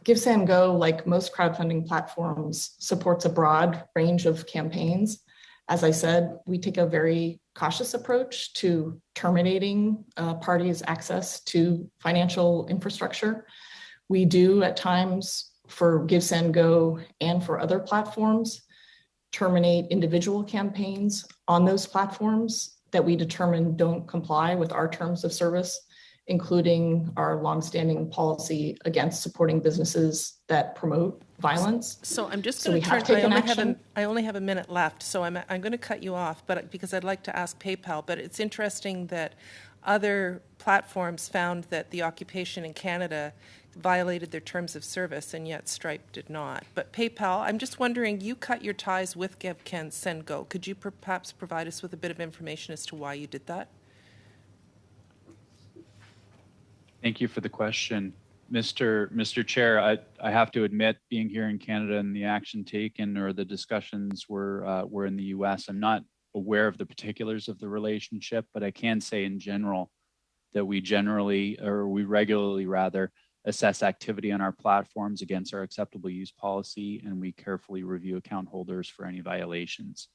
GiveSendGo, like most crowdfunding platforms, supports a broad range of campaigns. As I said, we take a very cautious approach to terminating parties' access to financial infrastructure. We do at times for GiveSendGo and for other platforms terminate individual campaigns on those platforms that we determine don't comply with our terms of service, including our longstanding policy against supporting businesses that promote violence. So I'm just So going we to have turn. taken I only have a minute left, so I'm going to cut you off, but because I'd like to ask PayPal. But it's interesting that other platforms found that the occupation in Canada violated their terms of service, and yet Stripe did not. But PayPal, I'm just wondering, you cut your ties with GiveSendGo. Could you perhaps provide us with a bit of information as to why you did that? Thank you for the question. Mr. Chair, I have to admit, being here in Canada and the action taken or the discussions were in the US, I'm not aware of the particulars of the relationship, but I can say in general that we regularly assess activity on our platforms against our acceptable use policy, and we carefully review account holders for any violations.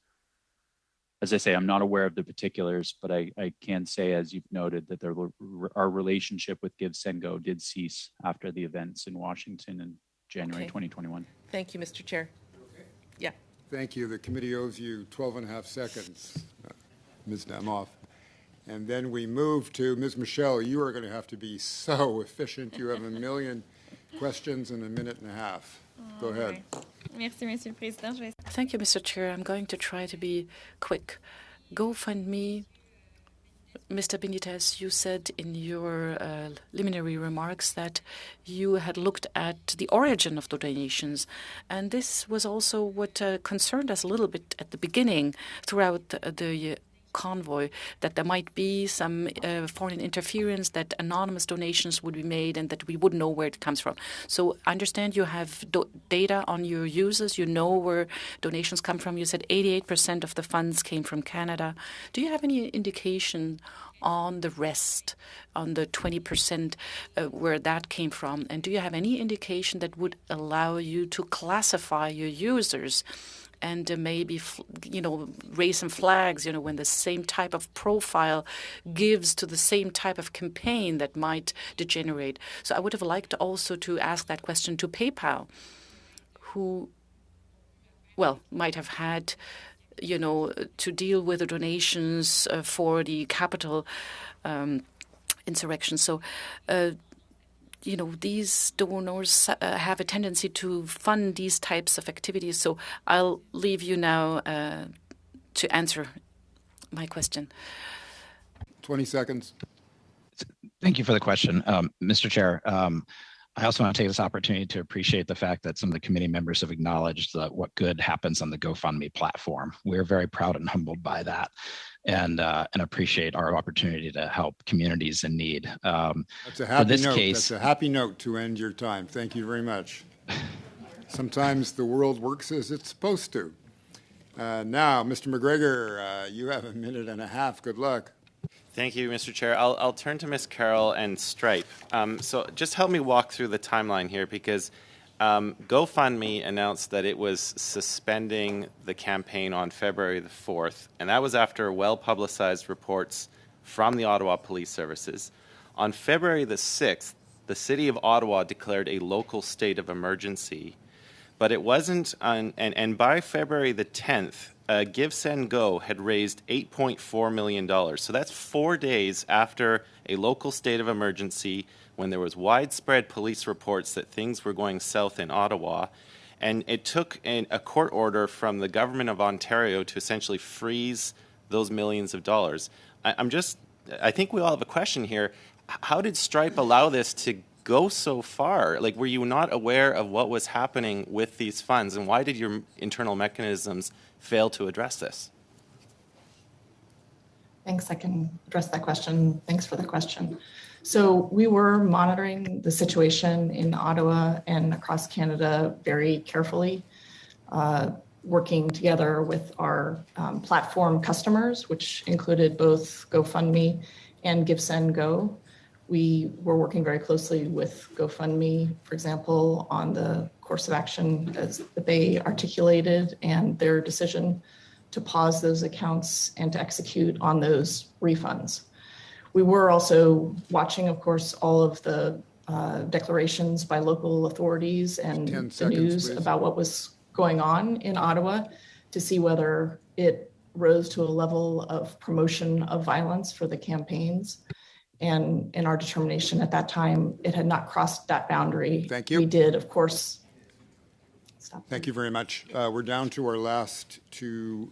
As I say, I'm not aware of the particulars, but I can say, as you've noted, that our relationship with GiveSendGo did cease after the events in Washington in January 2021. Thank you, Mr. Chair. Yeah. Thank you. The committee owes you 12 and a half seconds, Ms. Damoff. And then we move to Ms. Michelle. You are going to have to be so efficient. You have a million questions in a minute and a half. Go ahead. Merci, Monsieur le Président. Thank you, Mr. Chair. I'm going to try to be quick. GoFundMe, Mr. Benitez, you said in your preliminary remarks that you had looked at the origin of the donations. And this was also what concerned us a little bit at the beginning throughout the convoy, that there might be some foreign interference, that anonymous donations would be made and that we wouldn't know where it comes from. So I understand you have data on your users. You know where donations come from. You said 88% of the funds came from Canada. Do you have any indication on the rest, on the 20% where that came from? And do you have any indication that would allow you to classify your users and maybe, raise some flags, when the same type of profile gives to the same type of campaign that might degenerate? So I would have liked also to ask that question to PayPal, who, might have had, to deal with the donations for the Capitol insurrection. So, these donors have a tendency to fund these types of activities. So I'll leave you now to answer my question. 20 seconds. Thank you for the question, Mr. Chair. I also want to take this opportunity to appreciate the fact that some of the committee members have acknowledged what good happens on the GoFundMe platform. We're very proud and humbled by that, and appreciate our opportunity to help communities in need. That's a happy note. That's a happy note to end your time. Thank you very much. Sometimes the world works as it's supposed to. Now, Mr. McGregor, you have a minute and a half. Good luck. Thank you, Mr. Chair. I'll turn to Ms. Carroll and Stripe. So just help me walk through the timeline here, because GoFundMe announced that it was suspending the campaign on February the 4th, and that was after well-publicized reports from the Ottawa Police Services. On February the 6th, the City of Ottawa declared a local state of emergency. but it wasn't on, and by February the 10th, Give, Send, Go had raised $8.4 million. So that's 4 days after a local state of emergency, when there was widespread police reports that things were going south in Ottawa. And it took a court order from the government of Ontario to essentially freeze those millions of dollars. I think we all have a question here. How did Stripe allow this to go so far? Like, were you not aware of what was happening with these funds, and why did your internal mechanisms fail to address this? Thanks, I can address that question. Thanks for the question. So we were monitoring the situation in Ottawa and across Canada very carefully, working together with our platform customers, which included both GoFundMe and Give, Send, Go. We were working very closely with GoFundMe, for example, on the course of action as they articulated and their decision to pause those accounts and to execute on those refunds. We were also watching, of course, all of the declarations by local authorities and the news about what was going on in Ottawa to see whether it rose to a level of promotion of violence for the campaigns. And in our determination at that time, it had not crossed that boundary. Thank you. We did, of course. Thank you very much. We're down to our last two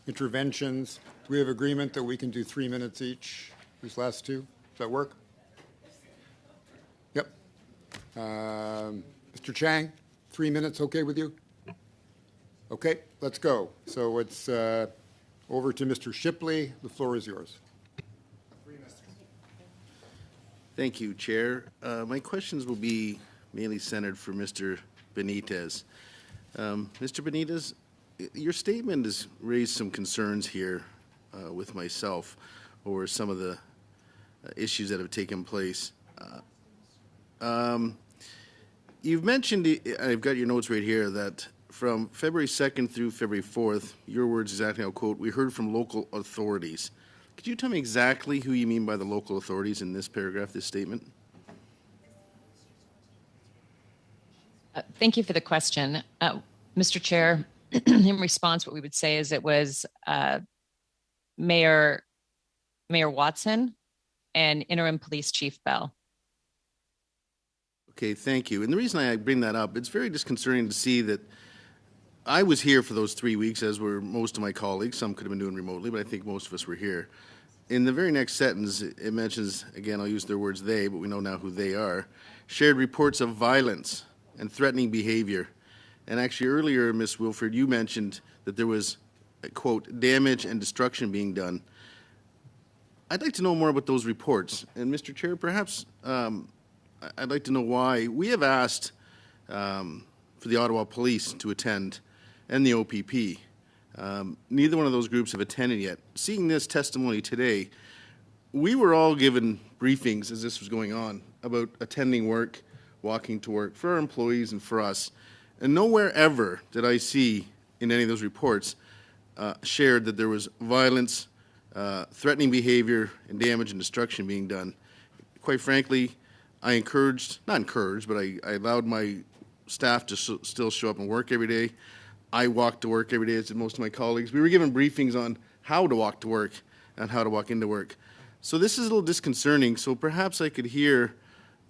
interventions. Do we have agreement that we can do 3 minutes each, these last two? Does that work? Yep. Mr. Chang, 3 minutes okay with you? Okay, let's go. So it's over to Mr. Shipley. The floor is yours. Thank you, Chair. My questions will be mainly centered for Mr. Benitez. Mr. Benitez, your statement has raised some concerns here with myself over some of the issues that have taken place. You've mentioned, I've got your notes right here, that from February 2nd through February 4th, your words exactly, I'll quote, "We heard from local authorities." Could you tell me exactly who you mean by the local authorities in this paragraph, this statement? Thank you for the question. Mr. Chair, in response, what we would say is it was Mayor Watson and Interim Police Chief Bell. Okay, thank you. And the reason I bring that up, it's very disconcerting to see that I was here for those 3 weeks, as were most of my colleagues. Some could have been doing remotely, but I think most of us were here. In the very next sentence, it mentions, again, I'll use their words they, but we know now who they are, shared reports of violence and threatening behavior. And actually earlier, Ms. Wilford, you mentioned that there was, quote, damage and destruction being done. I'd like to know more about those reports. And Mr. Chair, perhaps I'd like to know why. We have asked for the Ottawa Police to attend and the OPP. Neither one of those groups have attended yet. Seeing this testimony today, we were all given briefings as this was going on about attending work, walking to work for our employees and for us. And nowhere ever did I see in any of those reports shared that there was violence, threatening behavior, and damage and destruction being done. Quite frankly, I allowed my staff to still show up and work every day. I walked to work every day, as did most of my colleagues. We were given briefings on how to walk to work and how to walk into work. So this is a little disconcerting. So perhaps I could hear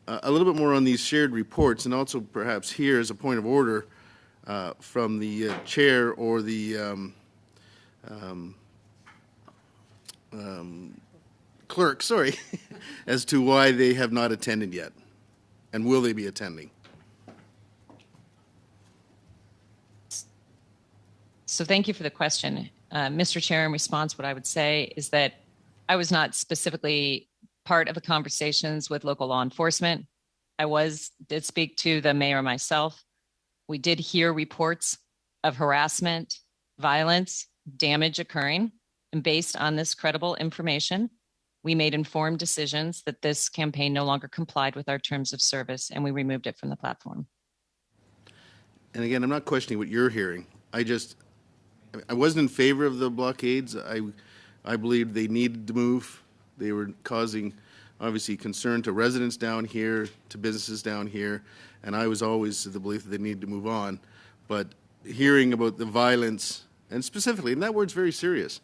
a little bit more on these shared reports, and also perhaps hear as a point of order from the chair or the clerk, sorry, as to why they have not attended yet, and will they be attending? So thank you for the question. Mr. Chair, in response, what I would say is that I was not specifically part of the conversations with local law enforcement. I did speak to the mayor myself. We did hear reports of harassment, violence, damage occurring. And based on this credible information, we made informed decisions that this campaign no longer complied with our terms of service, and we removed it from the platform. And again, I'm not questioning what you're hearing. I wasn't in favor of the blockades. I believed they needed to move. They were causing obviously concern to residents down here, to businesses down here, and I was always of the belief that they needed to move on. But hearing about the violence, and specifically, and that word's very serious.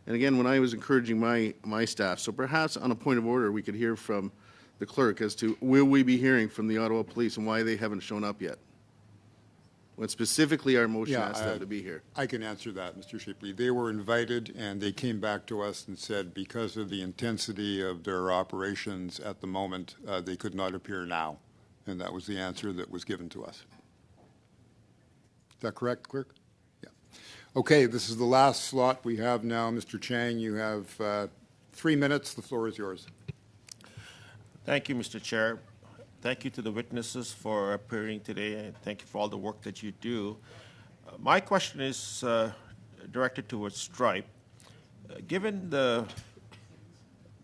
And again, when I was encouraging my staff, so perhaps on a point of order, we could hear from the clerk as to will we be hearing from the Ottawa Police and why they haven't shown up yet? When specifically our motion asked them to be here. I can answer that, Mr. Shipley. They were invited, and they came back to us and said because of the intensity of their operations at the moment, they could not appear now. And that was the answer that was given to us. Is that correct, clerk? Yeah. Okay, this is the last slot we have now. Mr. Chang, you have 3 minutes. The floor is yours. Thank you, Mr. Chair. Thank you to the witnesses for appearing today, and thank you for all the work that you do. My question is directed towards Stripe. Given the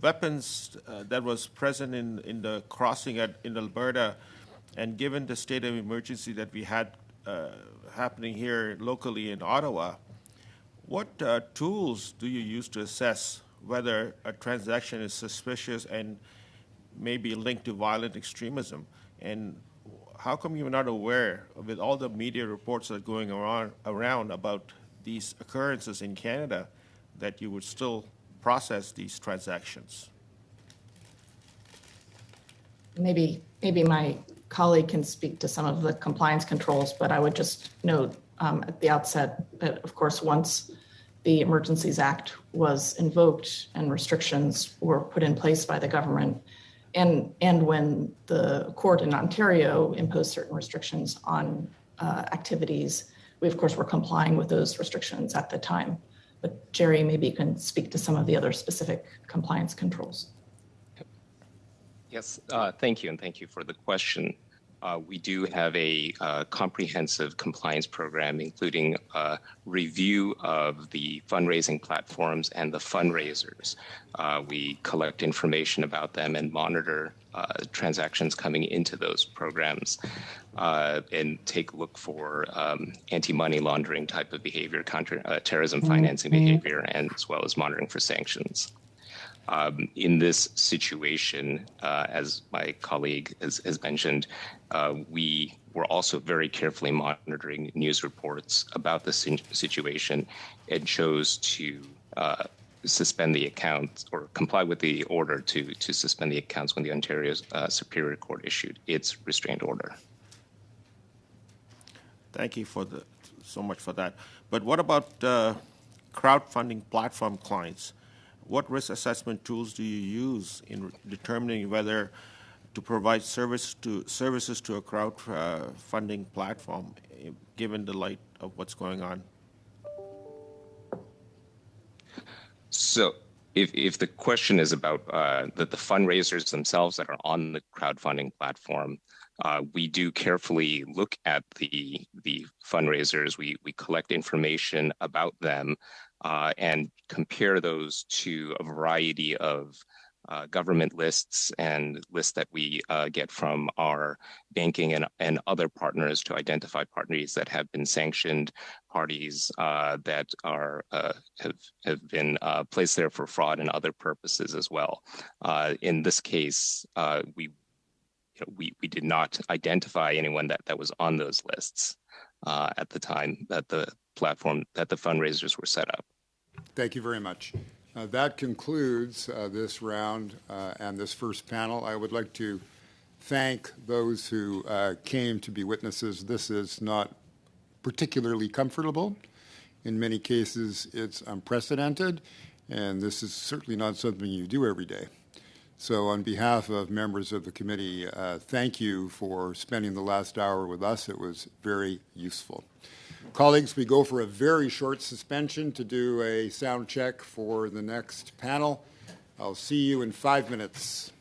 weapons that was present in the crossing in Alberta, and given the state of emergency that we had happening here locally in Ottawa, what tools do you use to assess whether a transaction is suspicious and may be linked to violent extremism? And how come you're not aware, with all the media reports that are going around about these occurrences in Canada, that you would still process these transactions? Maybe my colleague can speak to some of the compliance controls, but I would just note at the outset that, of course, once the Emergencies Act was invoked and restrictions were put in place by the government, and when the court in Ontario imposed certain restrictions on activities, we, of course, were complying with those restrictions at the time. But Jerry, maybe you can speak to some of the other specific compliance controls. Yes, thank you, and thank you for the question. We do have a comprehensive compliance program, including a review of the fundraising platforms and the fundraisers. We collect information about them and monitor transactions coming into those programs and take a look for anti-money laundering type of behavior, counter-terrorism financing behavior, and as well as monitoring for sanctions. In this situation, as my colleague has mentioned, we were also very carefully monitoring news reports about the situation and chose to suspend the accounts or comply with the order to suspend the accounts when the Ontario Superior Court issued its restraint order. Thank you so much for that. But what about crowdfunding platform clients? What risk assessment tools do you use in determining whether to provide services to a crowdfunding platform, given the light of what's going on? So if the question is about the fundraisers themselves that are on the crowdfunding platform, we do carefully look at the fundraisers. We collect information about them and compare those to a variety of government lists and lists that we get from our banking and other partners to identify parties that have been sanctioned, parties that are have been placed there for fraud and other purposes as well. In this case, we did not identify anyone that was on those lists at the time that the fundraisers were set up. Thank you very much. That concludes this round and this first panel. I would like to thank those who came to be witnesses. This is not particularly comfortable. In many cases, it's unprecedented, and this is certainly not something you do every day. So on behalf of members of the committee, thank you for spending the last hour with us. It was very useful. Colleagues, we go for a very short suspension to do a sound check for the next panel. I'll see you in 5 minutes.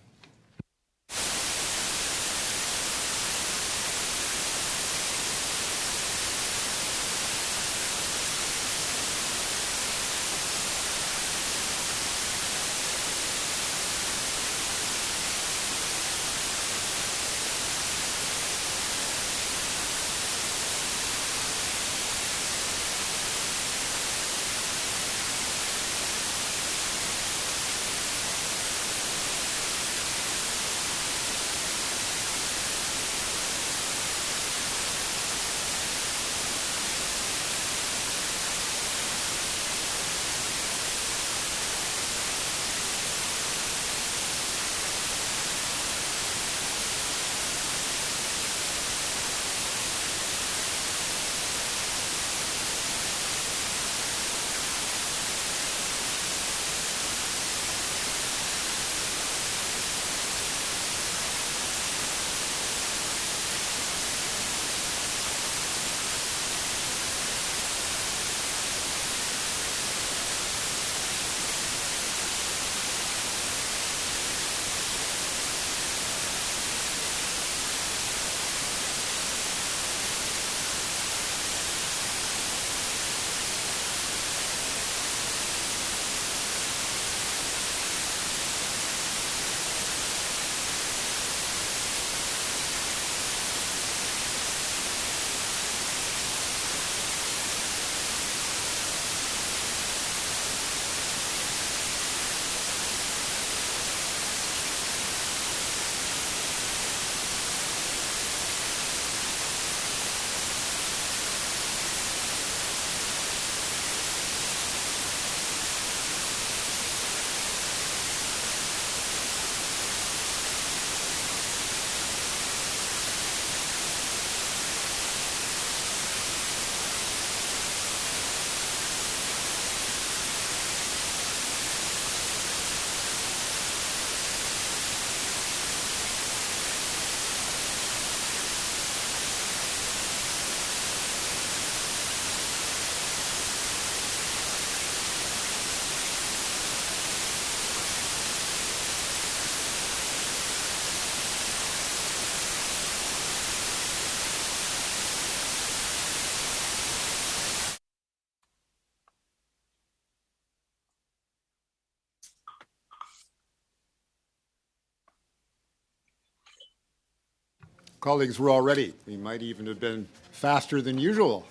Colleagues, we're all ready. We might even have been faster than usual.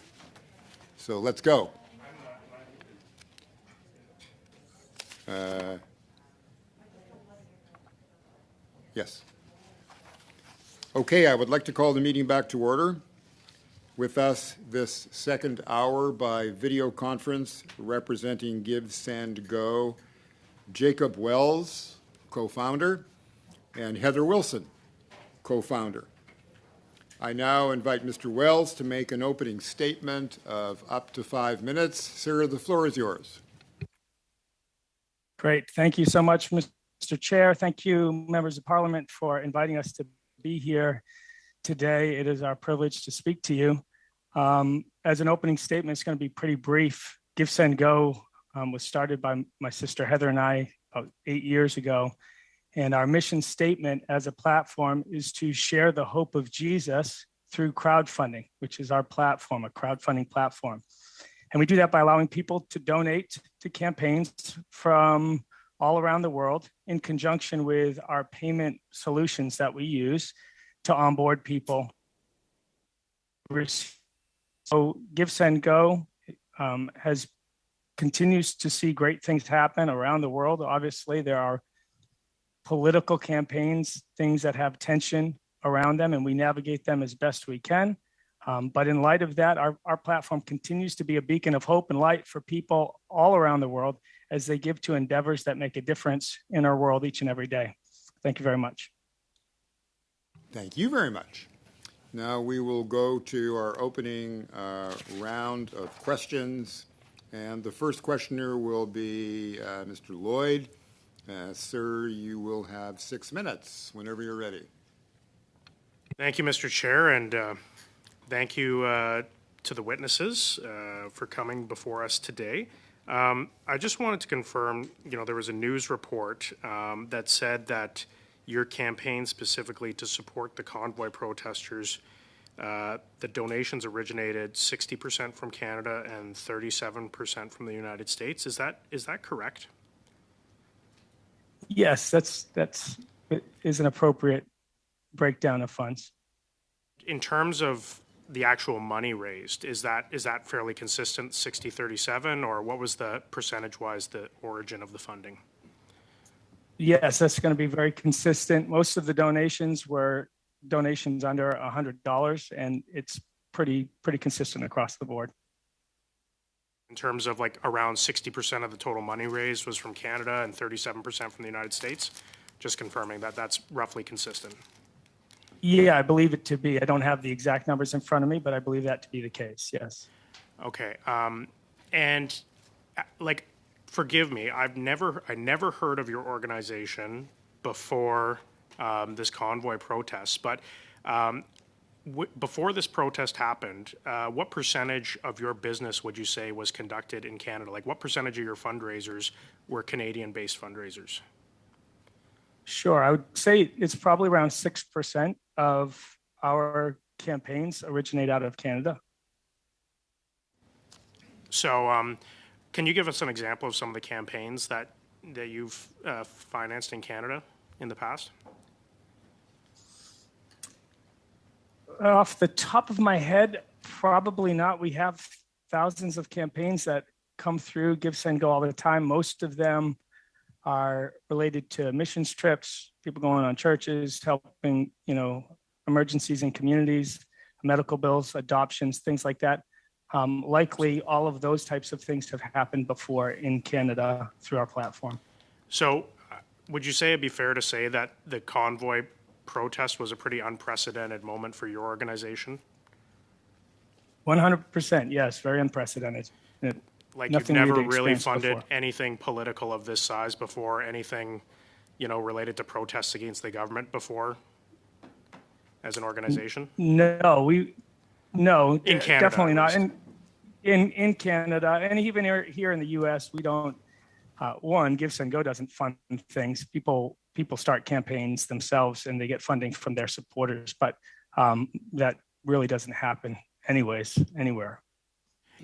So let's go. Yes. Okay, I would like to call the meeting back to order. With us this second hour by video conference, representing Give, Send, Go, Jacob Wells, co-founder, and Heather Wilson, co-founder. I now invite Mr. Wells to make an opening statement of up to 5 minutes. Sir, the floor is yours. Great. Thank you so much, Mr. Chair. Thank you, members of Parliament, for inviting us to be here today. It is our privilege to speak to you. As an opening statement, it's going to be pretty brief. Give, Send, Go was started by my sister Heather and I about 8 years ago. And our mission statement as a platform is to share the hope of Jesus through crowdfunding, which is our platform, a crowdfunding platform. And we do that by allowing people to donate to campaigns from all around the world in conjunction with our payment solutions that we use to onboard people. So Give, Send, Go continues to see great things happen around the world. Obviously, there are political campaigns, things that have tension around them, and we navigate them as best we can. But in light of that, our platform continues to be a beacon of hope and light for people all around the world as they give to endeavors that make a difference in our world each and every day. Thank you very much. Thank you very much. Now we will go to our opening round of questions. And the first questioner will be Mr. Lloyd. Sir, you will have 6 minutes whenever you're ready. Thank you, Mr. Chair, and thank you to the witnesses for coming before us today. I just wanted to confirm, there was a news report that said that your campaign specifically to support the convoy protesters, the donations originated 60% from Canada and 37% from the United States. Is that correct? Yes, that is an appropriate breakdown of funds. In terms of the actual money raised, is that fairly consistent, 60-37, or what was the percentage-wise the origin of the funding? Yes, that's going to be very consistent. Most of the donations were donations under $100, and it's pretty consistent across the board. In terms of around 60% of the total money raised was from Canada and 37% from the United States, just confirming that that's roughly consistent. Yeah, I believe it to be. I don't have the exact numbers in front of me, but I believe that to be the case, yes. Okay. And forgive me, I never heard of your organization before this convoy protest, but before this protest happened, what percentage of your business would you say was conducted in Canada? What percentage of your fundraisers were Canadian-based fundraisers? Sure, I would say it's probably around 6% of our campaigns originate out of Canada. So can you give us an example of some of the campaigns that you've financed in Canada in the past? Off the top of my head, probably not. We have thousands of campaigns that come through Give, Send, Go all the time. Most of them are related to missions trips, people going on churches, helping, emergencies in communities, medical bills, adoptions, things like that. Likely all of those types of things have happened before in Canada through our platform. So would you say it'd be fair to say that the convoy protest was a pretty unprecedented moment for your organization? 100%, yes, very unprecedented. You've never really funded anything political of this size before, anything, related to protests against the government before as an organization? No, in Canada, definitely not. In Canada, and even here in the U.S., we don't. Give, Send, Go doesn't fund things. People start campaigns themselves, and they get funding from their supporters. But that really doesn't happen anywhere.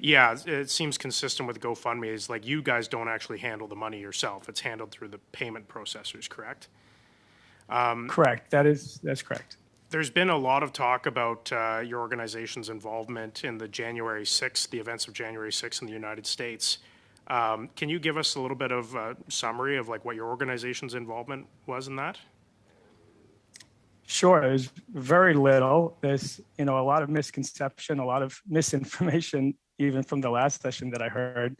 Yeah, it seems consistent with GoFundMe. Is you guys don't actually handle the money yourself; it's handled through the payment processors, correct? Correct. That's correct. There's been a lot of talk about your organization's involvement in the events of January 6th in the United States. Can you give us a little bit of a summary of like what your organization's involvement was in that? Sure, there's very little. There's, a lot of misconception, a lot of misinformation, even from the last session that I heard.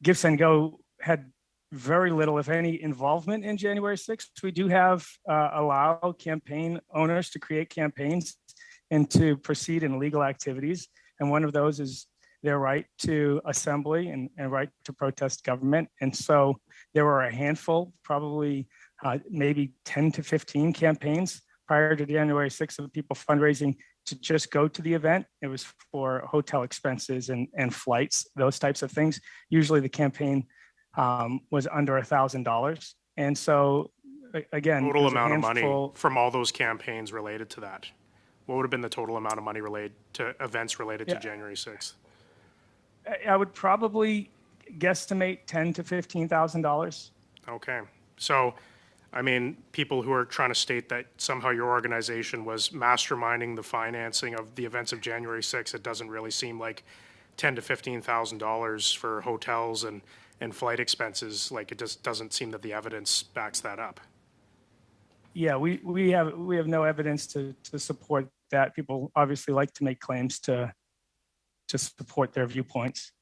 GiveSendGo had very little, if any, involvement in January 6th. We do have allow campaign owners to create campaigns and to proceed in legal activities. And one of those is their right to assembly and right to protest government. And so there were a handful, probably maybe 10 to 15 campaigns prior to January 6th of people fundraising to just go to the event. It was for hotel expenses and flights, those types of things. Usually the campaign was under $1,000. And so again, total amount of money from all those campaigns related to that. What would have been the total amount of money related to events related to January 6th? I would probably guesstimate $10,000 to $15,000. Okay. So, I mean, people who are trying to state that somehow your organization was masterminding the financing of the events of January 6th, it doesn't really seem like $10,000 to $15,000 for hotels and flight expenses. Like, it just doesn't seem that the evidence backs that up. Yeah, we have no evidence to support that. People obviously like to make claims to support their viewpoints.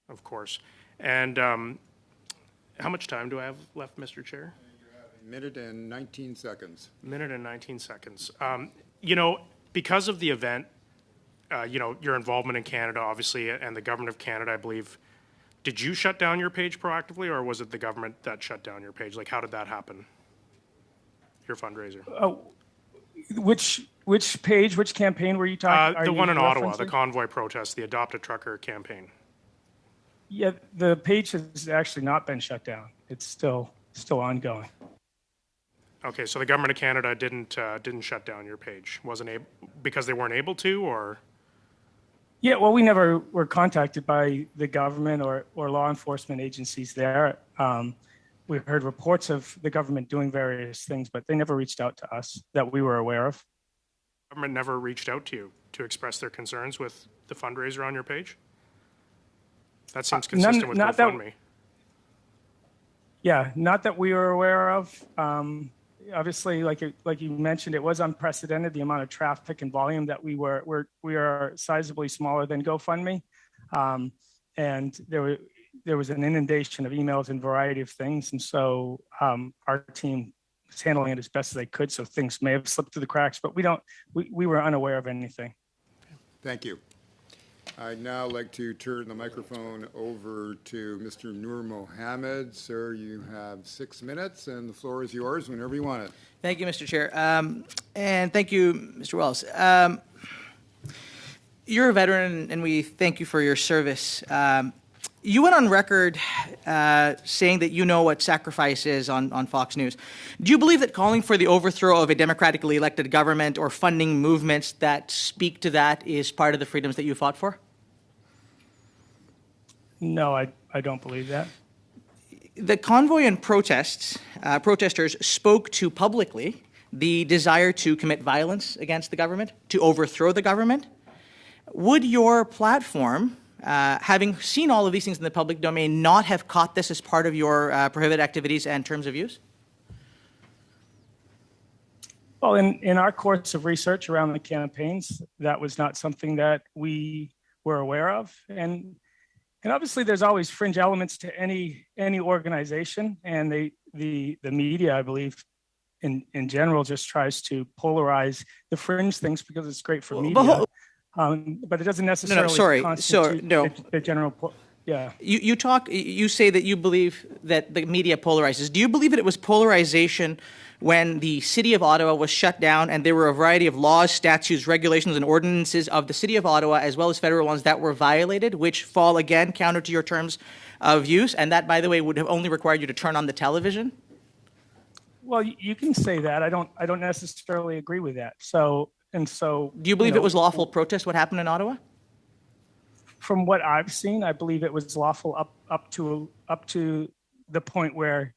Of course. And how much time do I have left, Mr. Chair? A minute and 19 seconds. Minute and 19 seconds. Because of the event, your involvement in Canada, obviously, and the government of Canada, I believe, did you shut down your page proactively, or was it the government that shut down your page? Like, how did that happen? Your fundraiser. Which page, which campaign were you talking? The one in Ottawa, the convoy protest, the Adopt a Trucker campaign. Yeah, the page has actually not been shut down. It's still ongoing. Okay, so the government of Canada didn't shut down your page, because they weren't able to, or? Yeah, well, we never were contacted by the government or law enforcement agencies there. We heard reports of the government doing various things, but they never reached out to us that we were aware of. The government never reached out to you to express their concerns with the fundraiser on your page? That seems consistent with GoFundMe. Yeah, not that we were aware of. Obviously, like you mentioned, it was unprecedented, the amount of traffic and volume that we are sizably smaller than GoFundMe. And there was an inundation of emails and variety of things. And so our team was handling it as best as they could. So things may have slipped through the cracks, but we were unaware of anything. Thank you. I'd now like to turn the microphone over to Mr. Noor Mohammed. Sir, you have 6 minutes, and the floor is yours whenever you want it. Thank you, Mr. Chair. And thank you, Mr. Wells. You're a veteran, and we thank you for your service. You went on record saying that you know what sacrifice is on Fox News. Do you believe that calling for the overthrow of a democratically elected government or funding movements that speak to that is part of the freedoms that you fought for? No, I don't believe that. The convoy and protesters spoke to publicly the desire to commit violence against the government, to overthrow the government. Would your platform, having seen all of these things in the public domain, not have caught this as part of your prohibited activities and terms of use? Well, in our course of research around the campaigns, that was not something that we were aware of. And obviously, there's always fringe elements to any organization, and the media, I believe, in general, just tries to polarize the fringe things because it's great for media. But it doesn't necessarily constitute the general. Yeah. You say that you believe that the media polarizes. Do you believe that it was polarization when the city of Ottawa was shut down and there were a variety of laws, statutes, regulations, and ordinances of the city of Ottawa, as well as federal ones that were violated, which fall again counter to your terms of use? And that, by the way, would have only required you to turn on the television? Well, you can say that. I don't necessarily agree with that. So, do you believe it was lawful protest what happened in Ottawa? From what I've seen, I believe it was lawful up to the point where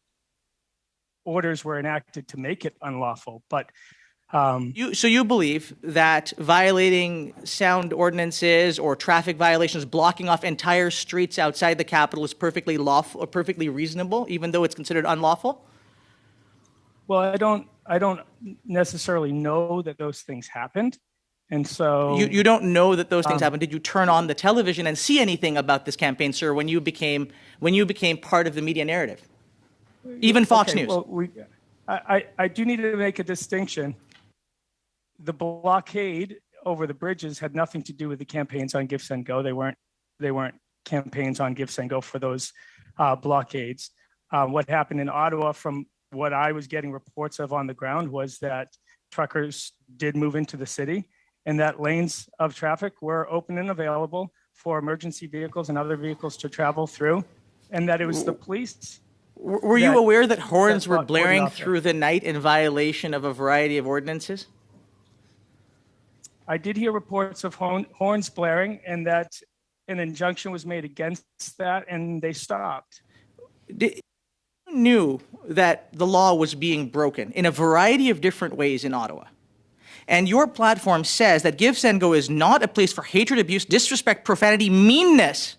orders were enacted to make it unlawful. But So you believe that violating sound ordinances or traffic violations, blocking off entire streets outside the capital is perfectly lawful or perfectly reasonable, even though it's considered unlawful? Well, I don't necessarily know that those things happened. And so You don't know that those things happened. Did you turn on the television and see anything about this campaign, sir, when you became part of the media narrative? Even Fox News. Well, I do need to make a distinction. The blockade over the bridges had nothing to do with the campaigns on Give, Send, Go. They weren't campaigns on Give, Send, Go for those blockades. What happened in Ottawa, from what I was getting reports of on the ground, was that truckers did move into the city, and that lanes of traffic were open and available for emergency vehicles and other vehicles to travel through, and that it was the police. Were you aware that horns were blaring through the night in violation of a variety of ordinances? I did hear reports of horns blaring, and that an injunction was made against that, and they stopped. You knew that the law was being broken in a variety of different ways in Ottawa. And your platform says that Give, Send, Go is not a place for hatred, abuse, disrespect, profanity, meanness,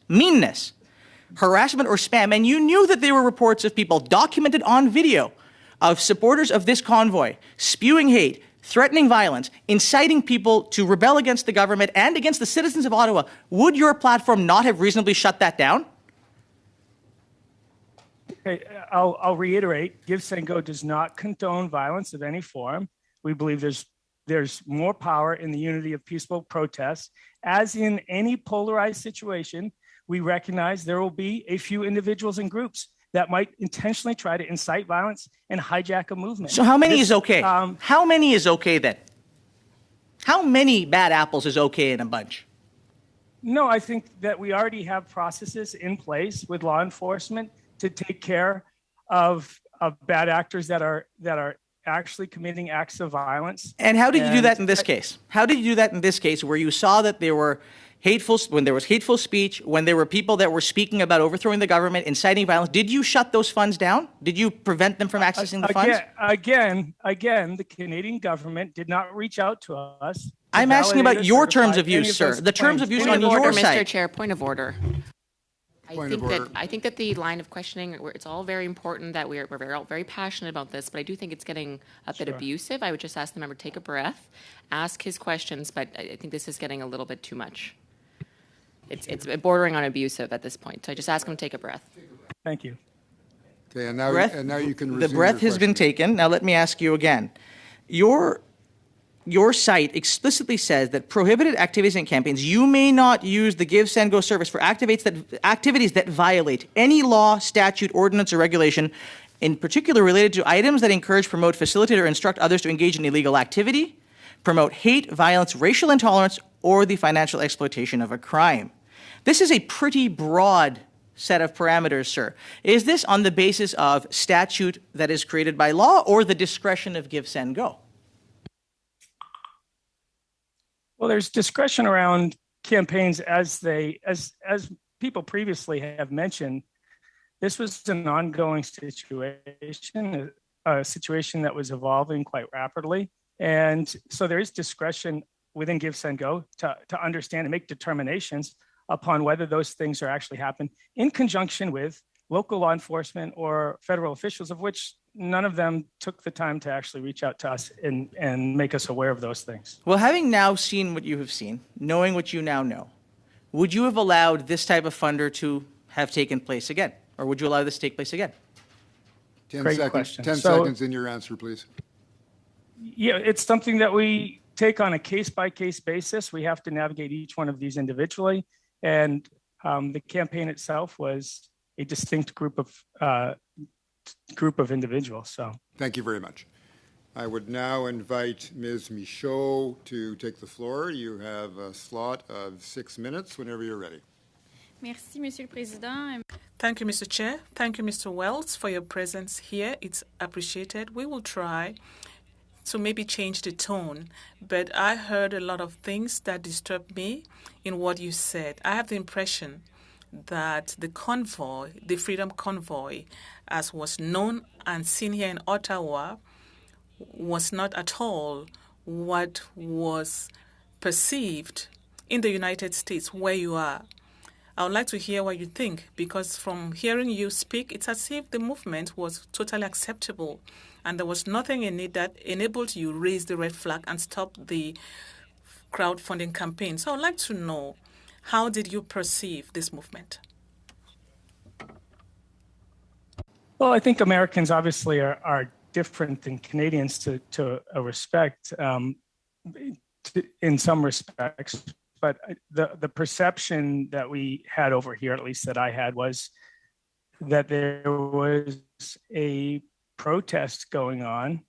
harassment, or spam. And you knew that there were reports of people documented on video of supporters of this convoy spewing hate, threatening violence, inciting people to rebel against the government and against the citizens of Ottawa. Would your platform not have reasonably shut that down? Okay, I'll reiterate, Give, Send, Go does not condone violence of any form. We believe there's more power in the unity of peaceful protests. As in any polarized situation, we recognize there will be a few individuals and groups that might intentionally try to incite violence and hijack a movement. So how many is okay? How many is okay then? How many bad apples is okay in a bunch? No, I think that we already have processes in place with law enforcement to take care of bad actors that are actually committing acts of violence. And how did you do that in this case? How did you do that in this case, where you saw that there were when there was hateful speech, when there were people that were speaking about overthrowing the government, inciting violence? Did you shut those funds down? Did you prevent them from accessing the funds? Again, the Canadian government did not reach out to us. I'm asking about your terms of use, sir. The terms of use on your side. Mr. Chair, point of order. I think that the line of questioning, it's all very important that we're very passionate about this, but I do think it's getting a bit abusive. I would just ask the member to take a breath, ask his questions, but I think this is getting a little bit too much. It's bordering on abusive at this point. So I just ask him to take a breath. Thank you. Okay, and now you can resume The breath your has been taken. Now let me ask you again. Your site explicitly says that prohibited activities and campaigns, you may not use the Give, Send, Go service for activities that violate any law, statute, ordinance, or regulation, in particular related to items that encourage, promote, facilitate, or instruct others to engage in illegal activity, promote hate, violence, racial intolerance, or the financial exploitation of a crime. This is a pretty broad set of parameters, sir. Is this on the basis of statute that is created by law or the discretion of Give, Send, Go? Well, there's discretion around campaigns as people previously have mentioned. This was an ongoing situation, a situation that was evolving quite rapidly. And so there is discretion within Give, Send, Go to understand and make determinations upon whether those things are actually happening in conjunction with local law enforcement or federal officials, of which none of them took the time to actually reach out to us and make us aware of those things. Well, having now seen what you have seen, knowing what you now know, would you have allowed this type of funder to have taken place again? Or would you allow this to take place again? 10 Great seconds, question. 10 seconds in your answer, please. Yeah, it's something that we take on a case-by-case basis. We have to navigate each one of these individually. And the campaign itself was a distinct group of individuals. So Thank you very much. I would now invite Ms. Michaud to take the floor. You have a slot of 6 minutes whenever you're ready. Merci, Monsieur le Président. Thank you, Mr. Chair. Thank you, Mr. Wells, for your presence here. It's appreciated. We will try to maybe change the tone, but I heard a lot of things that disturbed me in what you said. I have the impression that the convoy, the Freedom Convoy, as was known and seen here in Ottawa, was not at all what was perceived in the United States where you are. I would like to hear what you think, because from hearing you speak, it's as if the movement was totally acceptable and there was nothing in it that enabled you raise the red flag and stop the crowdfunding campaign. So I would like to know, how did you perceive this movement? Well, I think Americans obviously are different than Canadians to a respect in some respects. But the perception that we had over here, at least that I had, was that there was a protest going on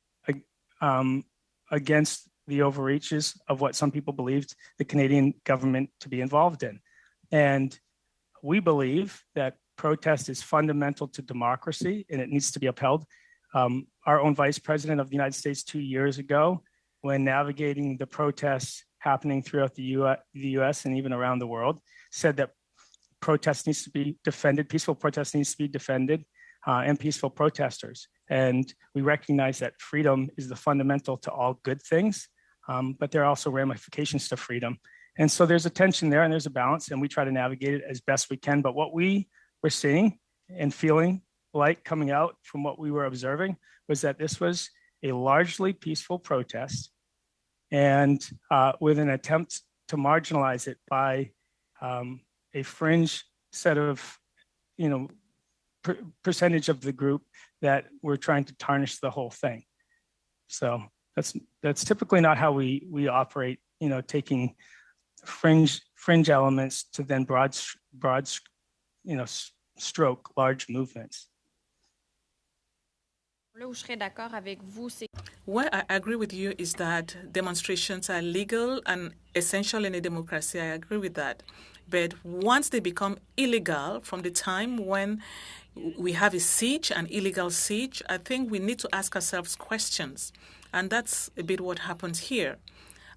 against the overreaches of what some people believed the Canadian government to be involved in. And we believe that protest is fundamental to democracy and it needs to be upheld. Our own Vice President of the United States 2 years ago, when navigating the protests happening throughout the US and even around the world, said that protest needs to be defended, peaceful protest needs to be defended, and peaceful protesters. And we recognize that freedom is the fundamental to all good things, but there are also ramifications to freedom. And so there's a tension there and there's a balance, and we try to navigate it as best we can. But what we were seeing and feeling like coming out from what we were observing was that this was a largely peaceful protest, and with an attempt to marginalize it by a fringe set of, percentage of the group that were trying to tarnish the whole thing. So that's typically not how we operate. Taking fringe elements to then broad stroke large movements. Where I agree with you is that demonstrations are legal and essential in a democracy. I agree with that. But once they become illegal, from the time when we have a siege, an illegal siege, I think we need to ask ourselves questions. And that's a bit what happens here.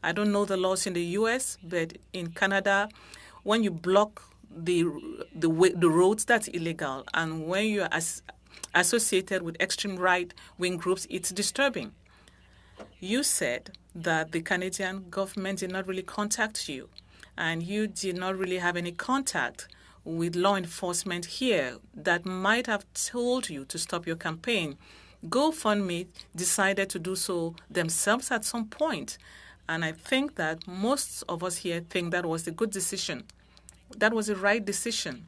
I don't know the laws in the US, but in Canada, when you block the roads, that's illegal. And when you are associated with extreme right-wing groups, it's disturbing. You said that the Canadian government did not really contact you, and you did not really have any contact with law enforcement here that might have told you to stop your campaign. GoFundMe decided to do so themselves at some point, and I think that most of us here think that was a good decision. That was the right decision.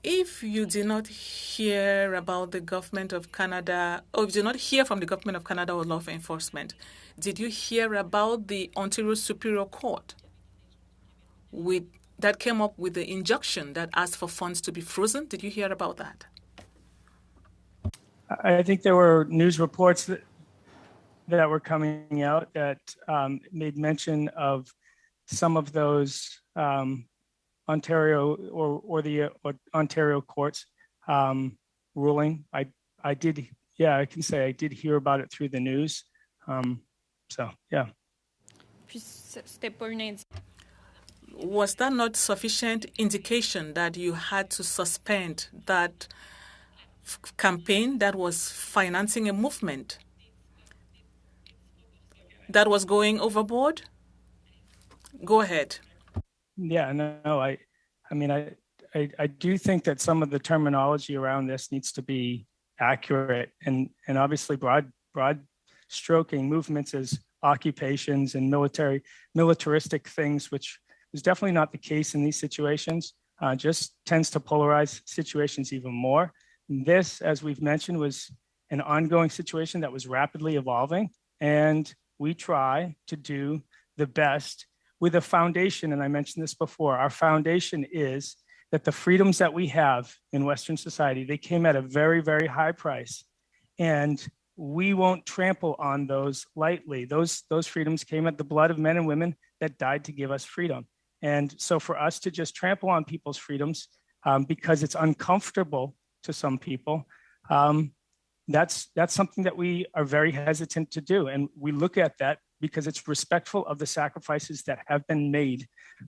If you did not hear about the government of Canada, or if you did not hear from the government of Canada or law enforcement, did you hear about the Ontario Superior Court that came up with the injunction that asked for funds to be frozen? Did you hear about that? I think there were news reports that were coming out that made mention of some of those Ontario or the Ontario courts ruling. I did, I can say I did hear about it through the news. So, yeah. Was that not sufficient indication that you had to suspend that campaign that was financing a movement that was going overboard? Go ahead. Yeah, no, I do think that some of the terminology around this needs to be accurate, and obviously broad stroking movements as occupations and militaristic things, which is definitely not the case in these situations, just tends to polarize situations even more. This, as we've mentioned, was an ongoing situation that was rapidly evolving, and we try to do the best with a foundation, and I mentioned this before. Our foundation is that the freedoms that we have in Western society, they came at a very, very high price, and we won't trample on those lightly. Those freedoms came at the blood of men and women that died to give us freedom. And so for us to just trample on people's freedoms because it's uncomfortable to some people, that's something that we are very hesitant to do. And we look at that because it's respectful of the sacrifices that have been made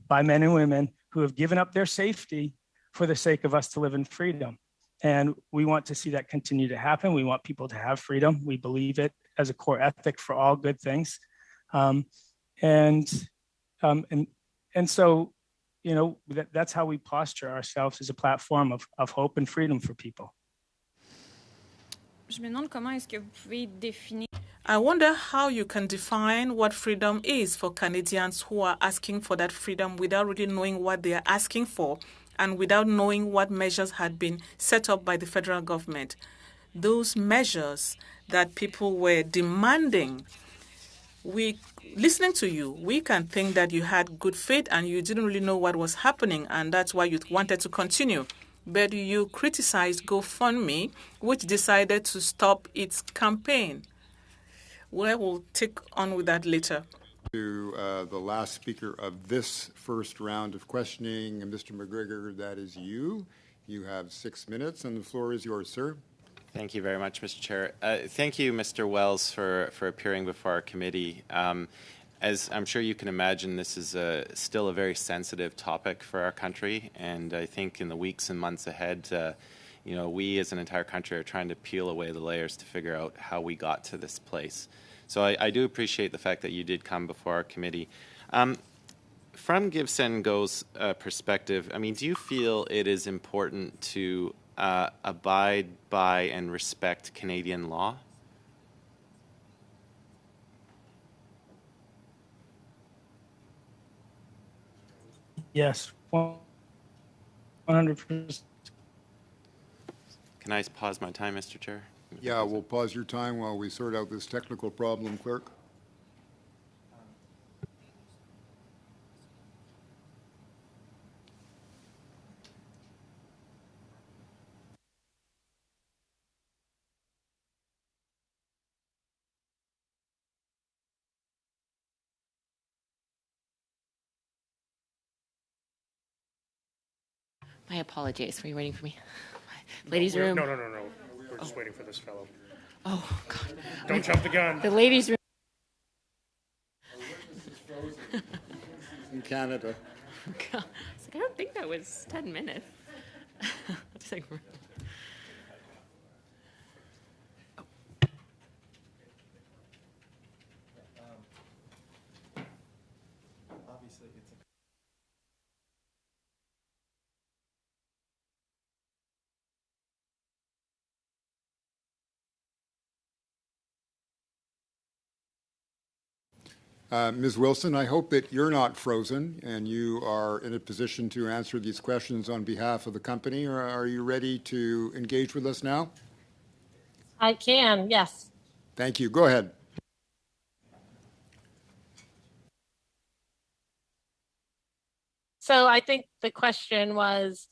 by men and women who have given up their safety for the sake of us to live in freedom. And we want to see that continue to happen. We want people to have freedom. We believe it as a core ethic for all good things. And so, you know, that's how we posture ourselves as a platform of hope and freedom for people. Je me demande comment est-ce que vous pouvez définir. I wonder how you can define what freedom is for Canadians who are asking for that freedom without really knowing what they are asking for and without knowing what measures had been set up by the federal government. Those measures that people were demanding, listening to you, we can think that you had good faith and you didn't really know what was happening, and that's why you wanted to continue. But you criticized GoFundMe, which decided to stop its campaign. We'll take on with that later. To the last speaker of this first round of questioning, Mr. McGregor, that is you. You have 6 minutes, and the floor is yours, sir. Thank you very much, Mr. Chair. Thank you, Mr. Wells, for appearing before our committee. As I'm sure you can imagine, this is still a very sensitive topic for our country, and I think in the weeks and months ahead, you know, we as an entire country are trying to peel away the layers to figure out how we got to this place. So I do appreciate the fact that you did come before our committee. From GiveSendGo's perspective, I mean, do you feel it is important to abide by and respect Canadian law? Yes, 100%. Can I pause my time, Mr. Chair? Yeah, we'll pause your time while we sort out this technical problem, clerk. My apologies. Were you waiting for me? Ladies' room. No. We're just waiting for this fellow. Oh, God. Don't jump the gun. The ladies' room. In Canada. God. I don't think that was 10 minutes. Just like, Ms. Wilson, I hope that you're not frozen and you are in a position to answer these questions on behalf of the company. Or are you ready to engage with us now? I can, yes. Thank you. Go ahead. So I think the question was,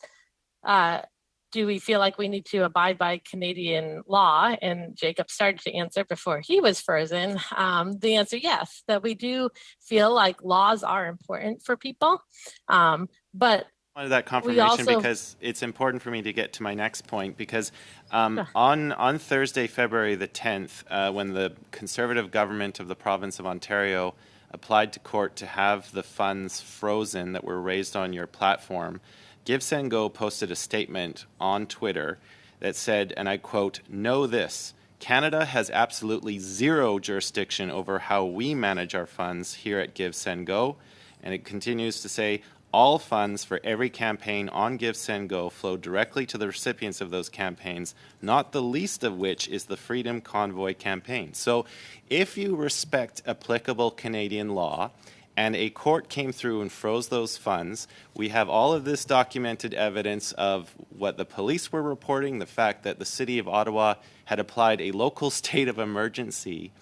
do we feel like we need to abide by Canadian law? And Jacob started to answer before he was frozen. The answer, yes, that we do feel like laws are important for people. But I wanted that confirmation because it's important for me to get to my next point, because on Thursday, February the 10th, when the Conservative government of the province of Ontario applied to court to have the funds frozen that were raised on your platform, GiveSendGo posted a statement on Twitter that said, and I quote, "Know this, Canada has absolutely zero jurisdiction over how we manage our funds here at GiveSendGo." And it continues to say, "All funds for every campaign on GiveSendGo flow directly to the recipients of those campaigns, not the least of which is the Freedom Convoy campaign." So if you respect applicable Canadian law, and a court came through and froze those funds, we have all of this documented evidence of what the police were reporting, the fact that the City of Ottawa had applied a local state of emergency.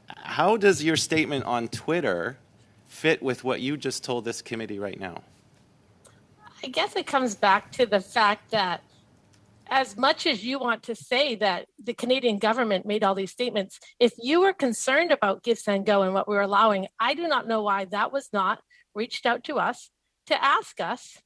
How does your statement on Twitter fit with what you just told this committee right now? I guess it comes back to the fact that as much as you want to say that the Canadian government made all these statements, if you were concerned about GiveSendGo and what we were allowing, I do not know why that was not reached out to us to ask us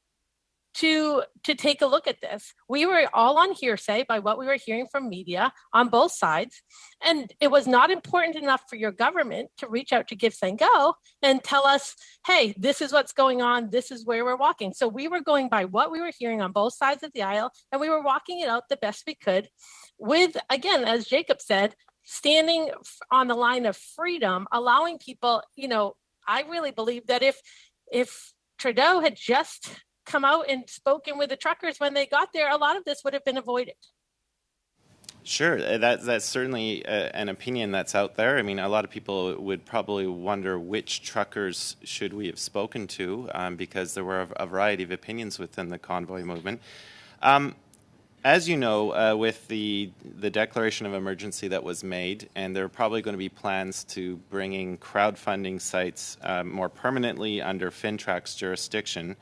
to take a look at this. We were all on hearsay by what we were hearing from media on both sides. And it was not important enough for your government to reach out to GiveSendGo and tell us, hey, this is what's going on. This is where we're walking. So we were going by what we were hearing on both sides of the aisle, and we were walking it out the best we could with, again, as Jacob said, standing on the line of freedom, allowing people, I really believe that if Trudeau had just come out and spoken with the truckers when they got there, a lot of this would have been avoided. Sure, that's certainly an opinion that's out there. I mean, a lot of people would probably wonder which truckers should we have spoken to, because there were a variety of opinions within the convoy movement. As you know, with the declaration of emergency that was made, and there are probably going to be plans to bringing crowdfunding sites more permanently under FINTRAC's jurisdiction.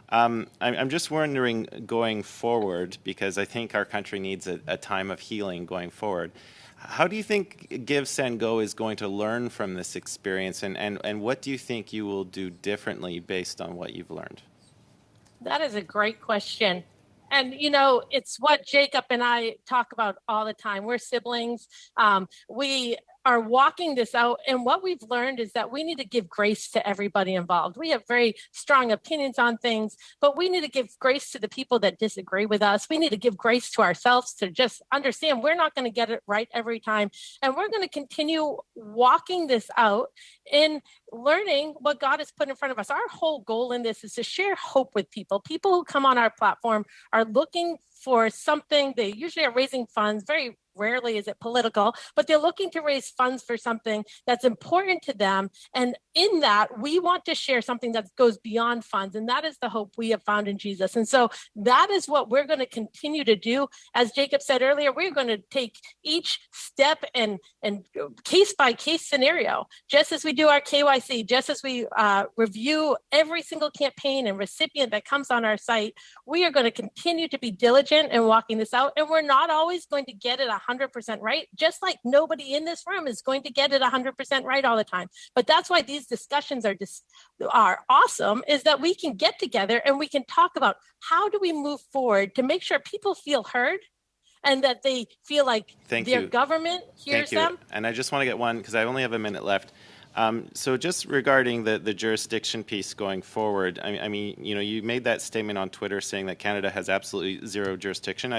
I'm just wondering, going forward, because I think our country needs a time of healing going forward, how do you think Give, Send, Go is going to learn from this experience, and what do you think you will do differently based on what you've learned? That is a great question. And, it's what Jacob and I talk about all the time. We're siblings. We are walking this out. And what we've learned is that we need to give grace to everybody involved. We have very strong opinions on things, but we need to give grace to the people that disagree with us. We need to give grace to ourselves to just understand we're not going to get it right every time. And we're going to continue walking this out in learning what God has put in front of us. Our whole goal in this is to share hope with people. People who come on our platform are looking for something. They usually are raising funds. Very rarely is it political, but they're looking to raise funds for something that's important to them. And in that, we want to share something that goes beyond funds. And that is the hope we have found in Jesus. And so that is what we're going to continue to do. As Jacob said earlier, we're going to take each step and case by case scenario, just as we do our KYC, just as we review every single campaign and recipient that comes on our site. We are going to continue to be diligent in walking this out. And we're not always going to get it 100% right, just like nobody in this room is going to get it 100% right all the time. But that's why these discussions are awesome, is that we can get together and we can talk about how do we move forward to make sure people feel heard and that they feel like their government hears them. And I just want to get one, because I only have a minute left. So just regarding the jurisdiction piece going forward, I mean, you made that statement on Twitter saying that Canada has absolutely zero jurisdiction.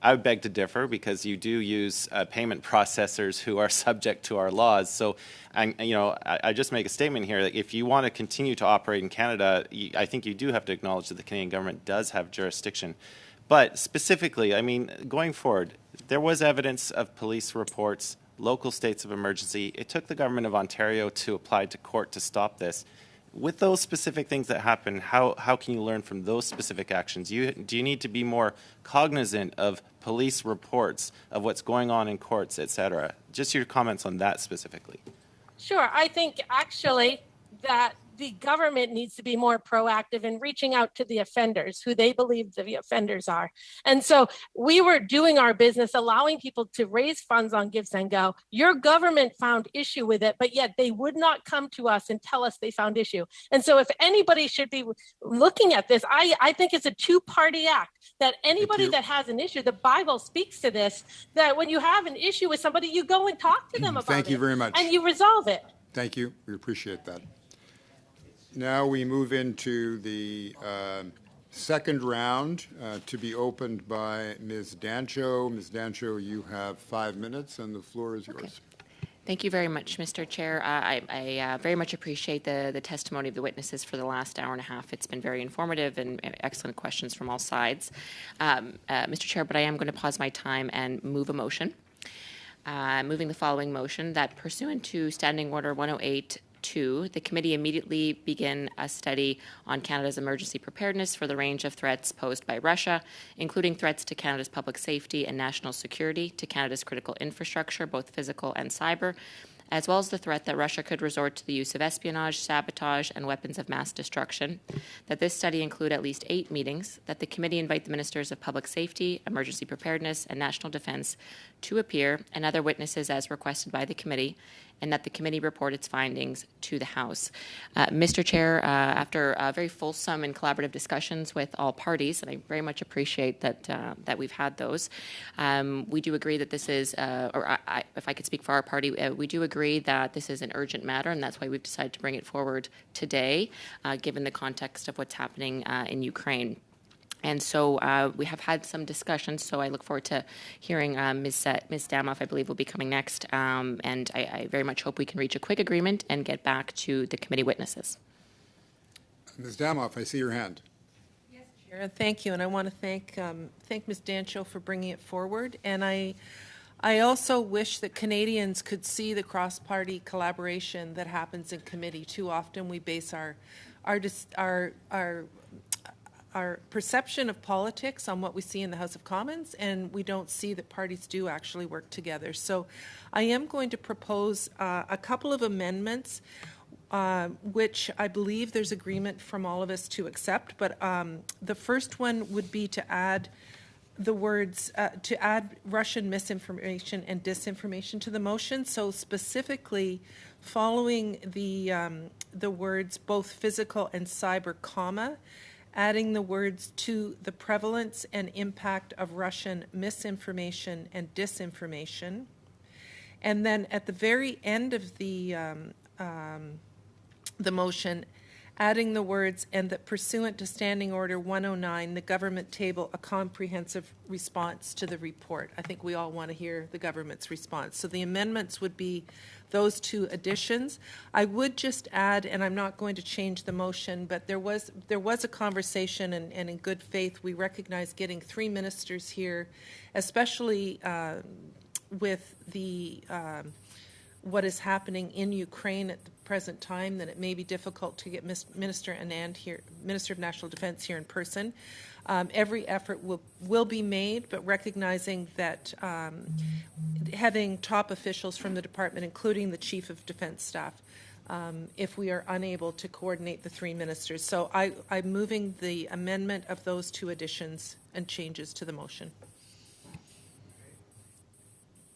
I would beg to differ, because you do use payment processors who are subject to our laws. So, I just make a statement here that if you want to continue to operate in Canada, I think you do have to acknowledge that the Canadian government does have jurisdiction. But specifically, I mean, going forward, there was evidence of police reports, local states of emergency. It took the government of Ontario to apply to court to stop this. With those specific things that happen, how can you learn from those specific actions? Do you need to be more cognizant of police reports, of what's going on in courts, et cetera? Just your comments on that specifically. Sure. I think actually that the government needs to be more proactive in reaching out to the offenders, who they believe the offenders are. And so we were doing our business, allowing people to raise funds on Give, Send, Go. Your government found issue with it, but yet they would not come to us and tell us they found issue. And so if anybody should be looking at this, I think it's a two-party act, that anybody that has an issue, the Bible speaks to this, that when you have an issue with somebody, you go and talk to them about it. Thank you very much. And you resolve it. Thank you. We appreciate that. Now we move into the second round to be opened by Ms. Dancho. Ms. Dancho, you have 5 minutes and the floor is yours. Thank you very much, Mr. Chair. I very much appreciate the testimony of the witnesses for the last hour and a half. It's been very informative and excellent questions from all sides. Mr. Chair, but I am going to pause my time and move a motion. Moving the following motion, that pursuant to Standing Order 108, the committee immediately begin a study on Canada's emergency preparedness for the range of threats posed by Russia, including threats to Canada's public safety and national security, to Canada's critical infrastructure, both physical and cyber, as well as the threat that Russia could resort to the use of espionage, sabotage, and weapons of mass destruction, that this study include at least 8 meetings, that the committee invite the ministers of public safety, emergency preparedness, and national defense to appear, and other witnesses as requested by the committee, and that the committee report its findings to the House. Mr. Chair, after very fulsome and collaborative discussions with all parties, and I very much appreciate that we've had those, we do agree that this is, if I could speak for our party, we do agree that this is an urgent matter, and that's why we've decided to bring it forward today, given the context of what's happening in Ukraine. And so we have had some discussions, so I look forward to hearing Ms. Damoff, I believe, will be coming next. And I very much hope we can reach a quick agreement and get back to the committee witnesses. Ms. Damoff, I see your hand. Chair, thank you, and I want to thank Ms. Dancho for bringing it forward. And I also wish that Canadians could see the cross-party collaboration that happens in committee. Too often, we base our perception of politics on what we see in the House of Commons, and we don't see that parties do actually work together. So, I am going to propose a couple of amendments. Which I believe there's agreement from all of us to accept. But the first one would be to add the words, to add Russian misinformation and disinformation to the motion. So specifically, following the words both physical and cyber, comma, adding the words to the prevalence and impact of Russian misinformation and disinformation. And then at the very end of the motion, adding the words, and that pursuant to Standing Order 109, the government table a comprehensive response to the report. I think we all want to hear the government's response. So the amendments would be those two additions. I would just add, and I'm not going to change the motion, but there was a conversation, and in good faith, we recognize getting 3 ministers here, especially with the what is happening in Ukraine at the present time, that it may be difficult to get Minister Anand here, Minister of National Defense, here in person. Every effort will be made, but recognizing that having top officials from the department, including the Chief of Defense Staff, if we are unable to coordinate the 3 ministers. So I'm moving the amendment of those 2 additions and changes to the motion.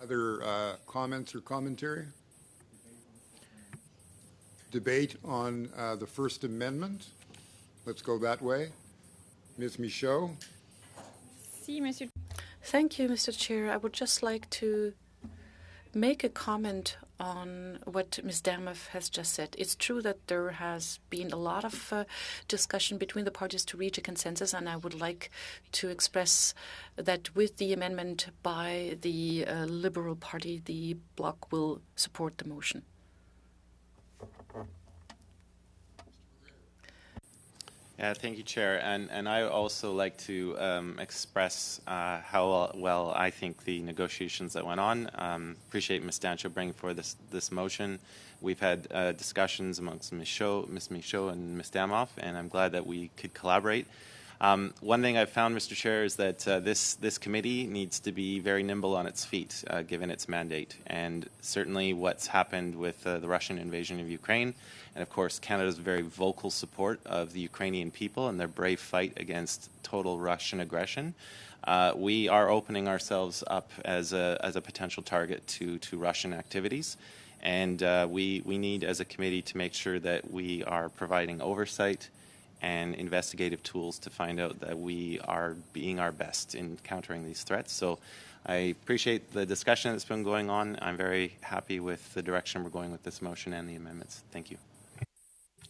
Other comments or commentary? Debate on the First Amendment. Let's go that way. Ms. Michaud. Thank you, Mr. Chair. I would just like to make a comment on what Ms. Damoff has just said. It's true that there has been a lot of discussion between the parties to reach a consensus, and I would like to express that with the amendment by the Liberal Party, the Bloc will support the motion. Yeah, thank you, Chair. And I also like to express how well I think the negotiations that went on. Appreciate Ms. Dancho bringing forward this motion. We've had discussions amongst Ms. Michaud and Ms. Damoff, and I'm glad that we could collaborate. One thing I've found, Mr. Chair, is that this committee needs to be very nimble on its feet, given its mandate. And certainly what's happened with the Russian invasion of Ukraine, and of course Canada's very vocal support of the Ukrainian people and their brave fight against total Russian aggression, we are opening ourselves up as a potential target to Russian activities. And we need, as a committee, to make sure that we are providing oversight and investigative tools to find out that we are being our best in countering these threats. So I appreciate the discussion that's been going on. I'm very happy with the direction we're going with this motion and the amendments. Thank you.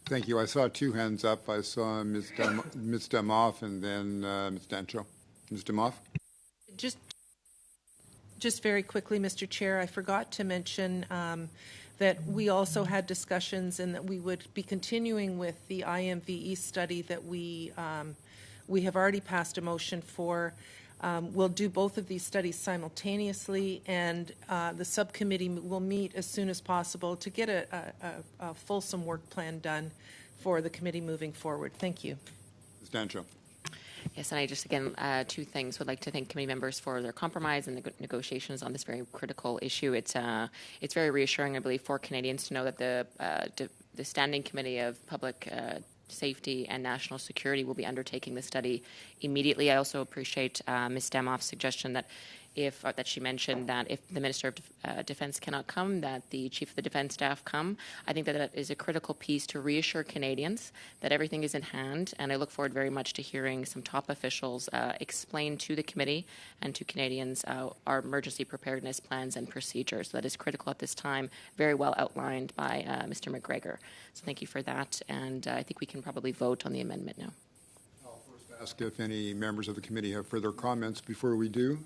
Thank you. I saw 2 hands up. I saw Ms. Damoff and then Ms. Dancho. Ms. Damoff? Just very quickly, Mr. Chair, I forgot to mention that we also had discussions and that we would be continuing with the IMVE study that we have already passed a motion for. We'll do both of these studies simultaneously, and the subcommittee will meet as soon as possible to get a fulsome work plan done for the committee moving forward. Thank you. Ms. Dancho. Yes, and I just, again, 2 things. Would like to thank committee members for their compromise and the negotiations on this very critical issue. It's very reassuring, I believe, for Canadians to know that the Standing Committee of Public Safety and National Security will be undertaking the study immediately. I also appreciate Ms. Damoff's suggestion that that she mentioned that if the Minister of Defense cannot come, that the Chief of the Defense Staff come. I think that is a critical piece to reassure Canadians that everything is in hand, and I look forward very much to hearing some top officials explain to the committee and to Canadians our emergency preparedness plans and procedures. That is critical at this time, very well outlined by Mr. McGregor. So thank you for that, and I think we can probably vote on the amendment now. I'll first Ask if any members of the committee have further comments before we do.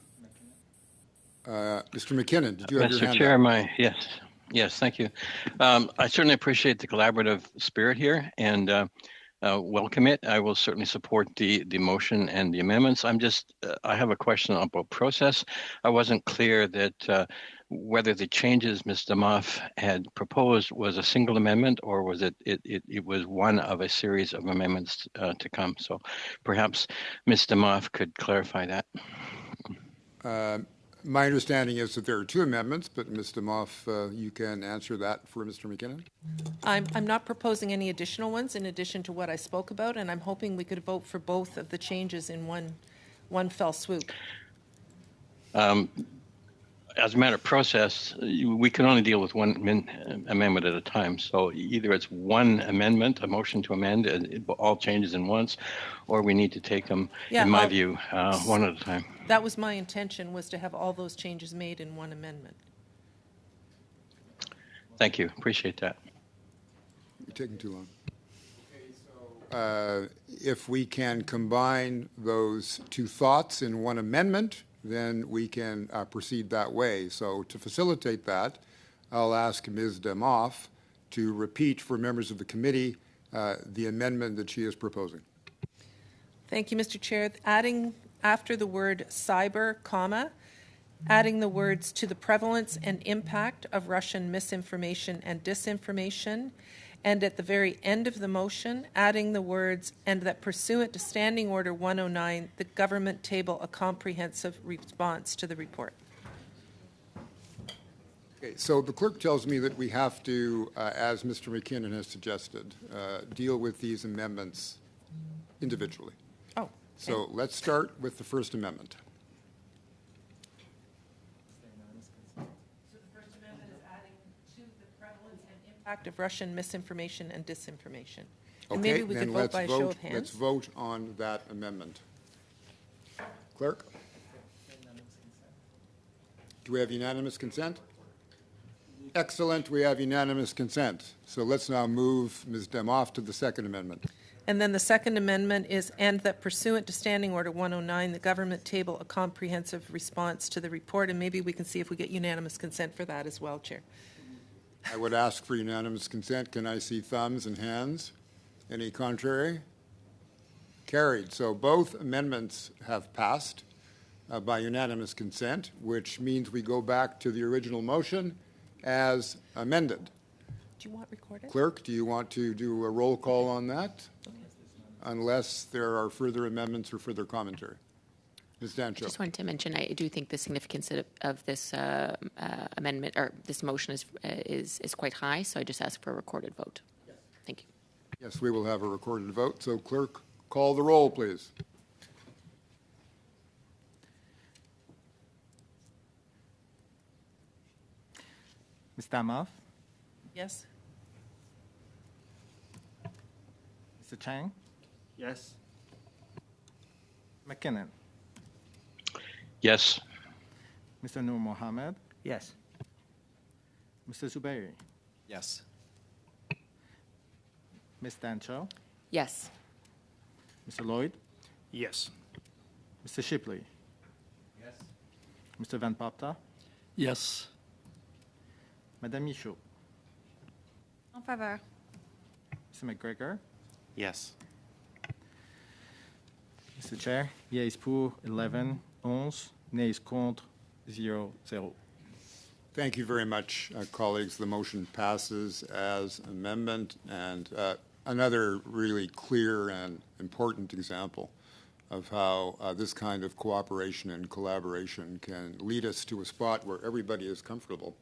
Mr. McKinnon, did you have your Mr. hand Chair, up? yes, thank you. I certainly appreciate the collaborative spirit here and welcome it. I will certainly support the motion and the amendments. I have a question about process. I wasn't clear that whether the changes Ms. Demoff had proposed was a single amendment or was it was one of a series of amendments to come. So perhaps Ms. Demoff could clarify that. My understanding is that there are two amendments, but Ms. Demoff, you can answer that for Mr. McKinnon. I'm not proposing any additional ones in addition to what I spoke about, and I'm hoping we could vote for both of the changes in one fell swoop. As a matter of process, we can only deal with one amendment at a time. So either it's one amendment, a motion to amend, all changes in once, or we need to take them, in my view, one at a time. That was my intention, was to have all those changes made in one amendment. Thank you. Appreciate that. You're taking too long. If we can combine those two thoughts in one amendment, then we can proceed that way. So to facilitate that, I'll ask Ms. Demoff to repeat for members of the committee the amendment that she is proposing. Thank you, Mr. Chair. Adding after the word cyber, comma, adding the words to the prevalence and impact of Russian misinformation and disinformation, and at the very end of the motion, adding the words, and that pursuant to Standing Order 109, the government table a comprehensive response to the report. Okay, so the clerk tells me that we have to, as Mr. McKinnon has suggested, deal with these amendments individually. Oh. Okay. So let's start with the First Amendment. Of Russian misinformation and disinformation. Okay, And maybe we could then vote by a show of let's hands. vote on that amendment. Clerk? Do we have unanimous consent? Excellent, we have unanimous consent. So let's now move Ms. Demoff to the Second Amendment. And then the Second Amendment is, and that pursuant to Standing Order 109, the government table a comprehensive response to the report. And maybe we can see if we get unanimous consent for that as well, Chair. I would ask for unanimous consent. Can I see thumbs and hands? Any contrary? Carried. So both amendments have passed by unanimous consent, which means we go back to the original motion as amended. Do you want recorded? Clerk, do you want to do a roll call on that? Unless there are further amendments or further commentary. Ms. Dancho. I just wanted to mention, I do think the significance of this amendment or this motion is quite high. So I just ask for a recorded vote. Yes. Thank you. Yes, we will have a recorded vote. So clerk, call the roll, please. Ms. Demoff? Yes. Mr. Chang? Yes. McKinnon? Yes. Mr. Nur Mohammed? Yes. Mr. Zubairi? Yes. Ms. Dancho? Yes. Mr. Lloyd? Yes. Mr. Shipley? Yes. Mr. Van Popta? Yes. Madame Michaud? En faveur. Mr. McGregor? Yes. Mr. Chair, yeas pour 11, nays contre 0. Thank you very much, colleagues. The motion passes as amendment, and another really clear and important example of how this kind of cooperation and collaboration can lead us to a spot where everybody is comfortable.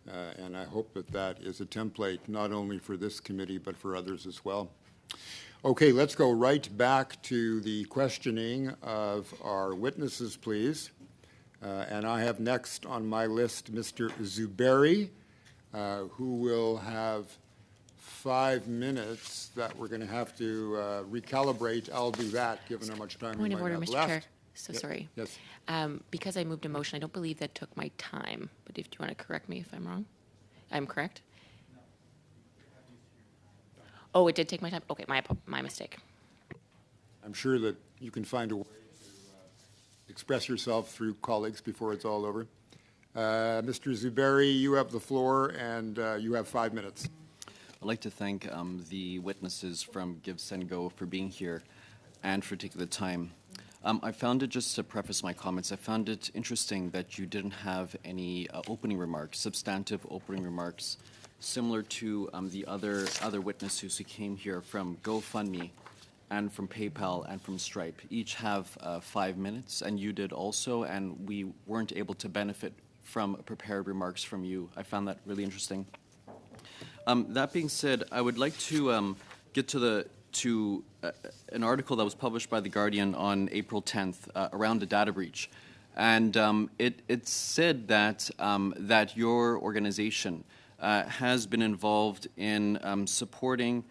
And I hope that that is a template not only for this committee but for others as well. Okay, let's go right back to the questioning of our witnesses, please. And I have next on my list Mr. Zubairi, who will have 5 minutes that we're going to have to recalibrate. I'll do that, given how much time we Point might of order, have Mr. left. Chair. So Yep. sorry. Yes. Because I moved a motion, I don't believe that took my time. But if you want to correct me if I'm wrong, I'm correct. Oh, it did take my time. Okay, my mistake. I'm sure that you can find a way to express yourself through colleagues before it's all over. Mr. Zuberi, you have the floor, and you have 5 minutes. I'd like to thank the witnesses from Give, Send, Go for being here and for taking the time. I found it, just to preface my comments, I found it interesting that you didn't have any opening remarks, substantive opening remarks, similar to the other witnesses who came here from GoFundMe and from PayPal and from Stripe. Each have 5 minutes, and you did also, and we weren't able to benefit from prepared remarks from you. I found that really interesting. That being said, I would like to get to an article that was published by The Guardian on April 10th around a data breach. And it said that, that your organization has been involved in supporting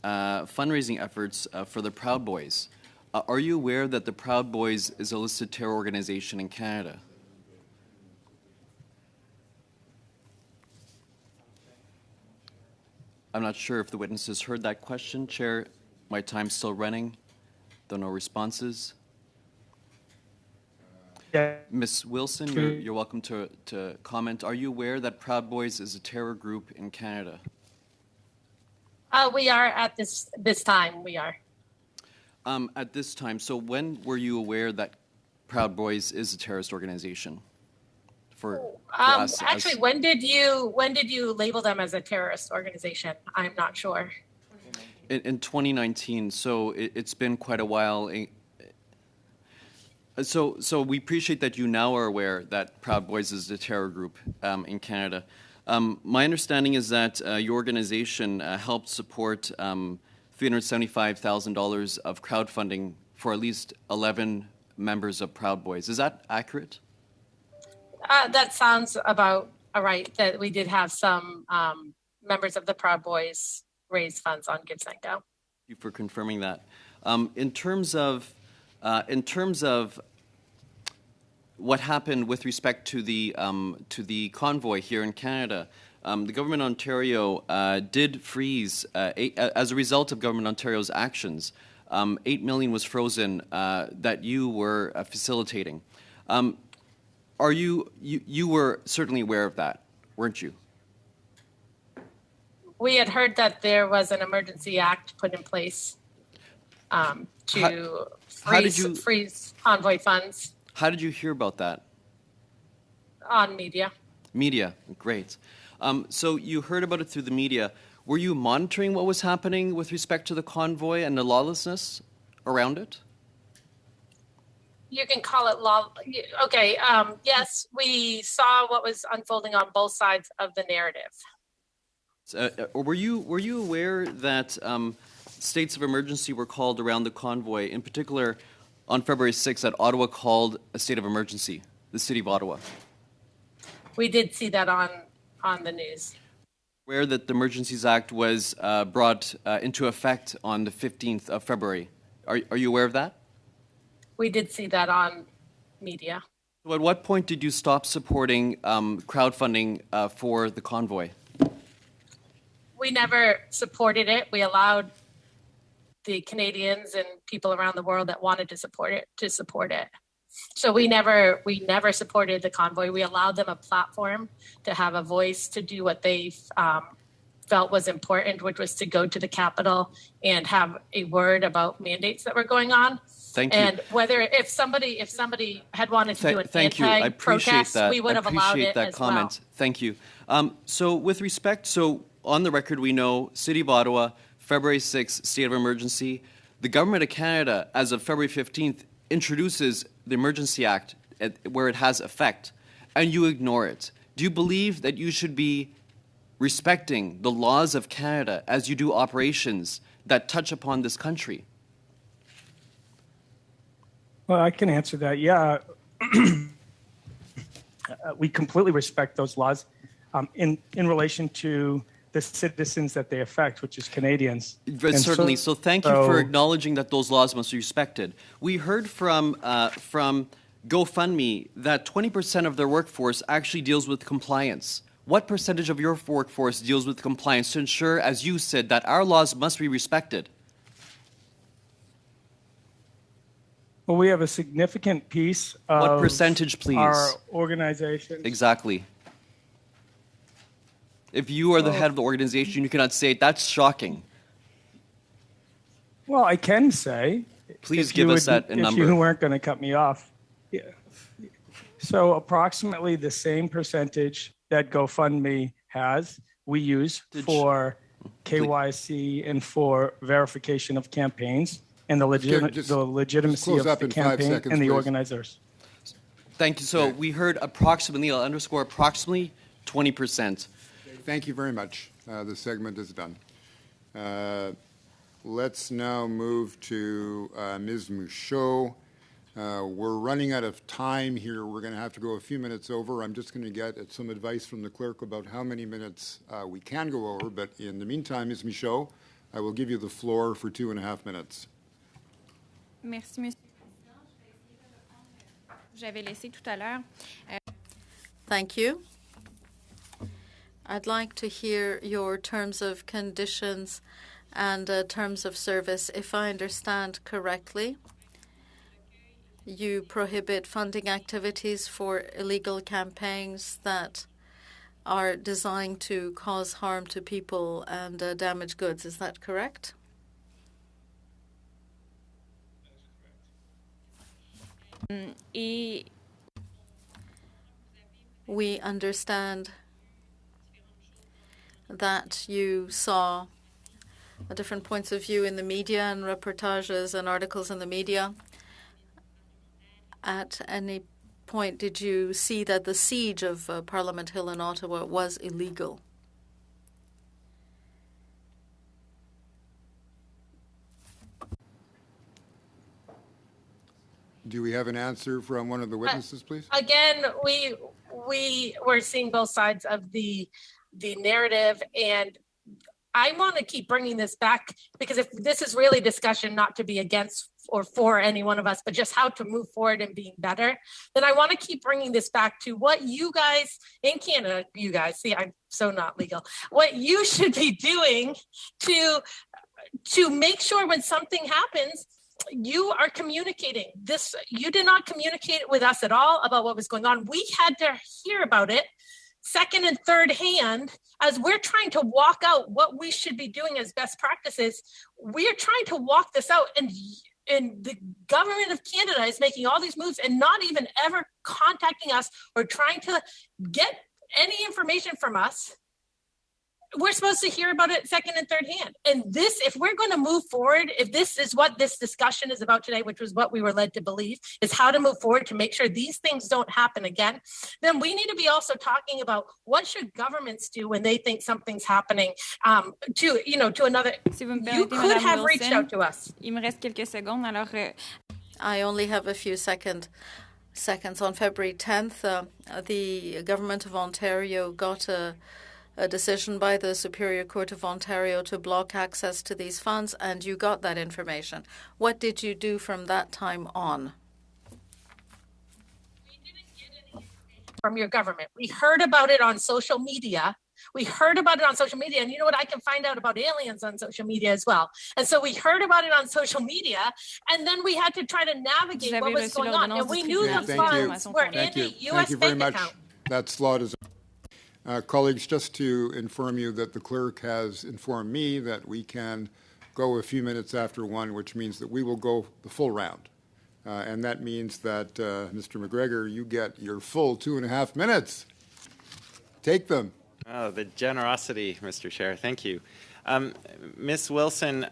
fundraising efforts for the Proud Boys. Are you aware that the Proud Boys is a listed terror organization in Canada? I'm not sure if the witnesses heard that question. Chair, my time's still running. There are no responses. Yeah. Ms. Wilson, you're welcome to comment. Are you aware that Proud Boys is a terror group in Canada? We are at this time. We are. At this time. So when were you aware that Proud Boys is a terrorist organization? For us, actually, when did you label them as a terrorist organization? I'm not sure. In 2019, so it's been quite a while. So we appreciate that you now are aware that Proud Boys is a terror group in Canada. My understanding is that your organization helped support $375,000 of crowdfunding for at least 11 members of Proud Boys. Is that accurate? That sounds about right, that we did have some members of the Proud Boys raise funds on Give, Send, Go. Thank you for confirming that. In terms of what happened with respect to the convoy here in Canada, the government of Ontario did freeze, as a result of government of Ontario's actions, $8 million was frozen that you were facilitating. Are you were certainly aware of that, weren't you? We had heard that there was an emergency act put in place to freeze convoy funds. How did you hear about that? On media. Media, great. So you heard about it through the media. Were you monitoring what was happening with respect to the convoy and the lawlessness around it? You can call it law. Okay. Yes, we saw what was unfolding on both sides of the narrative. Were you aware that states of emergency were called around the convoy? In particular, on February 6th, that Ottawa called a state of emergency, the city of Ottawa. We did see that on the news. Aware that the Emergencies Act was brought into effect on the 15th of February. Are you aware of that? We did see that on media. So at what point did you stop supporting crowdfunding for the convoy? We never supported it. We allowed the Canadians and people around the world that wanted to support it. So we never supported the convoy. We allowed them a platform to have a voice, to do what they felt was important, which was to go to the Capitol and have a word about mandates that were going on. Thank you. And if somebody had wanted to do an anti-protest, we would have allowed it as comment. well. Thank you. So with respect, on the record, we know City of Ottawa, February 6th, state of emergency. The Government of Canada, as of February 15th, introduces the Emergency Act where it has effect, and you ignore it. Do you believe that you should be respecting the laws of Canada as you do operations that touch upon this country? Well, I can answer that. Yeah, we completely respect those laws in relation to the citizens that they affect, which is Canadians. Certainly. So thank you for acknowledging that those laws must be respected. We heard from GoFundMe that 20% of their workforce actually deals with compliance. What percentage of your workforce deals with compliance to ensure, as you said, that our laws must be respected? Well, we have a significant piece of What percentage, please? our organization. Exactly. If you are the head of the organization, you cannot say it. That's shocking. Well, I can say. Please if give you us would- that number. If you weren't going to cut me off. Yeah. So approximately the same percentage that GoFundMe has, we use for KYC and for verification of campaigns and the legitimacy close of up the in 5 campaign seconds, and the please. organizers. Thank you. So we heard approximately, I'll underscore approximately 20%. Thank you very much. The segment is done. Let's now move to Ms. Michaud. We're running out of time here. We're going to have to go a few minutes over. I'm just going to get some advice from the clerk about how many minutes we can go over. But in the meantime, Ms. Michaud, I will give you the floor for 2.5 minutes. Merci, Monsieur le Président. J'avais laissé tout à l'heure. Thank you. I'd like to hear your terms of conditions and terms of service. If I understand correctly, you prohibit funding activities for illegal campaigns that are designed to cause harm to people and damage goods. Is that correct? We understand that you saw different points of view in the media and reportages and articles in the media. At any point, did you see that the siege of Parliament Hill in Ottawa was illegal? Do we have an answer from one of the witnesses, please? Again, we were seeing both sides of the narrative, and I want to keep bringing this back because if this is really discussion not to be against or for any one of us, but just how to move forward and being better, then I want to keep bringing this back to what you guys in Canada, you guys, see, I'm so not legal, what you should be doing to make sure when something happens, you are communicating this. You did not communicate with us at all about what was going on. We had to hear about it second and third hand as we're trying to walk out what we should be doing as best practices. We're trying to walk this out, and the government of Canada is making all these moves and not even ever contacting us or trying to get any information from us. We're supposed to hear about it second and third hand. And this, if we're going to move forward, if this is what this discussion is about today, which was what we were led to believe, is how to move forward to make sure these things don't happen again, then we need to be also talking about what should governments do when they think something's happening to another. Si vous me You permettez, could Madame have reached Wilson, out to us. Il me reste quelques secondes, alors I only have a few seconds. On February 10th, the government of Ontario got a decision by the Superior Court of Ontario to block access to these funds, and you got that information. What did you do from that time on? From your government. We heard about it on social media. And you know what? I can find out about aliens on social media as well. And so we heard about it on social media, and then we had to try to navigate what was going on. And we knew the funds were in the U.S. bank account. That slot is. Colleagues, just to inform you that the clerk has informed me that we can go a few minutes after 1, which means that we will go the full round. And that means that, Mr. McGregor, you get your full 2.5 minutes. Take them. Oh, the generosity, Mr. Chair. Thank you. Ms. Wilson,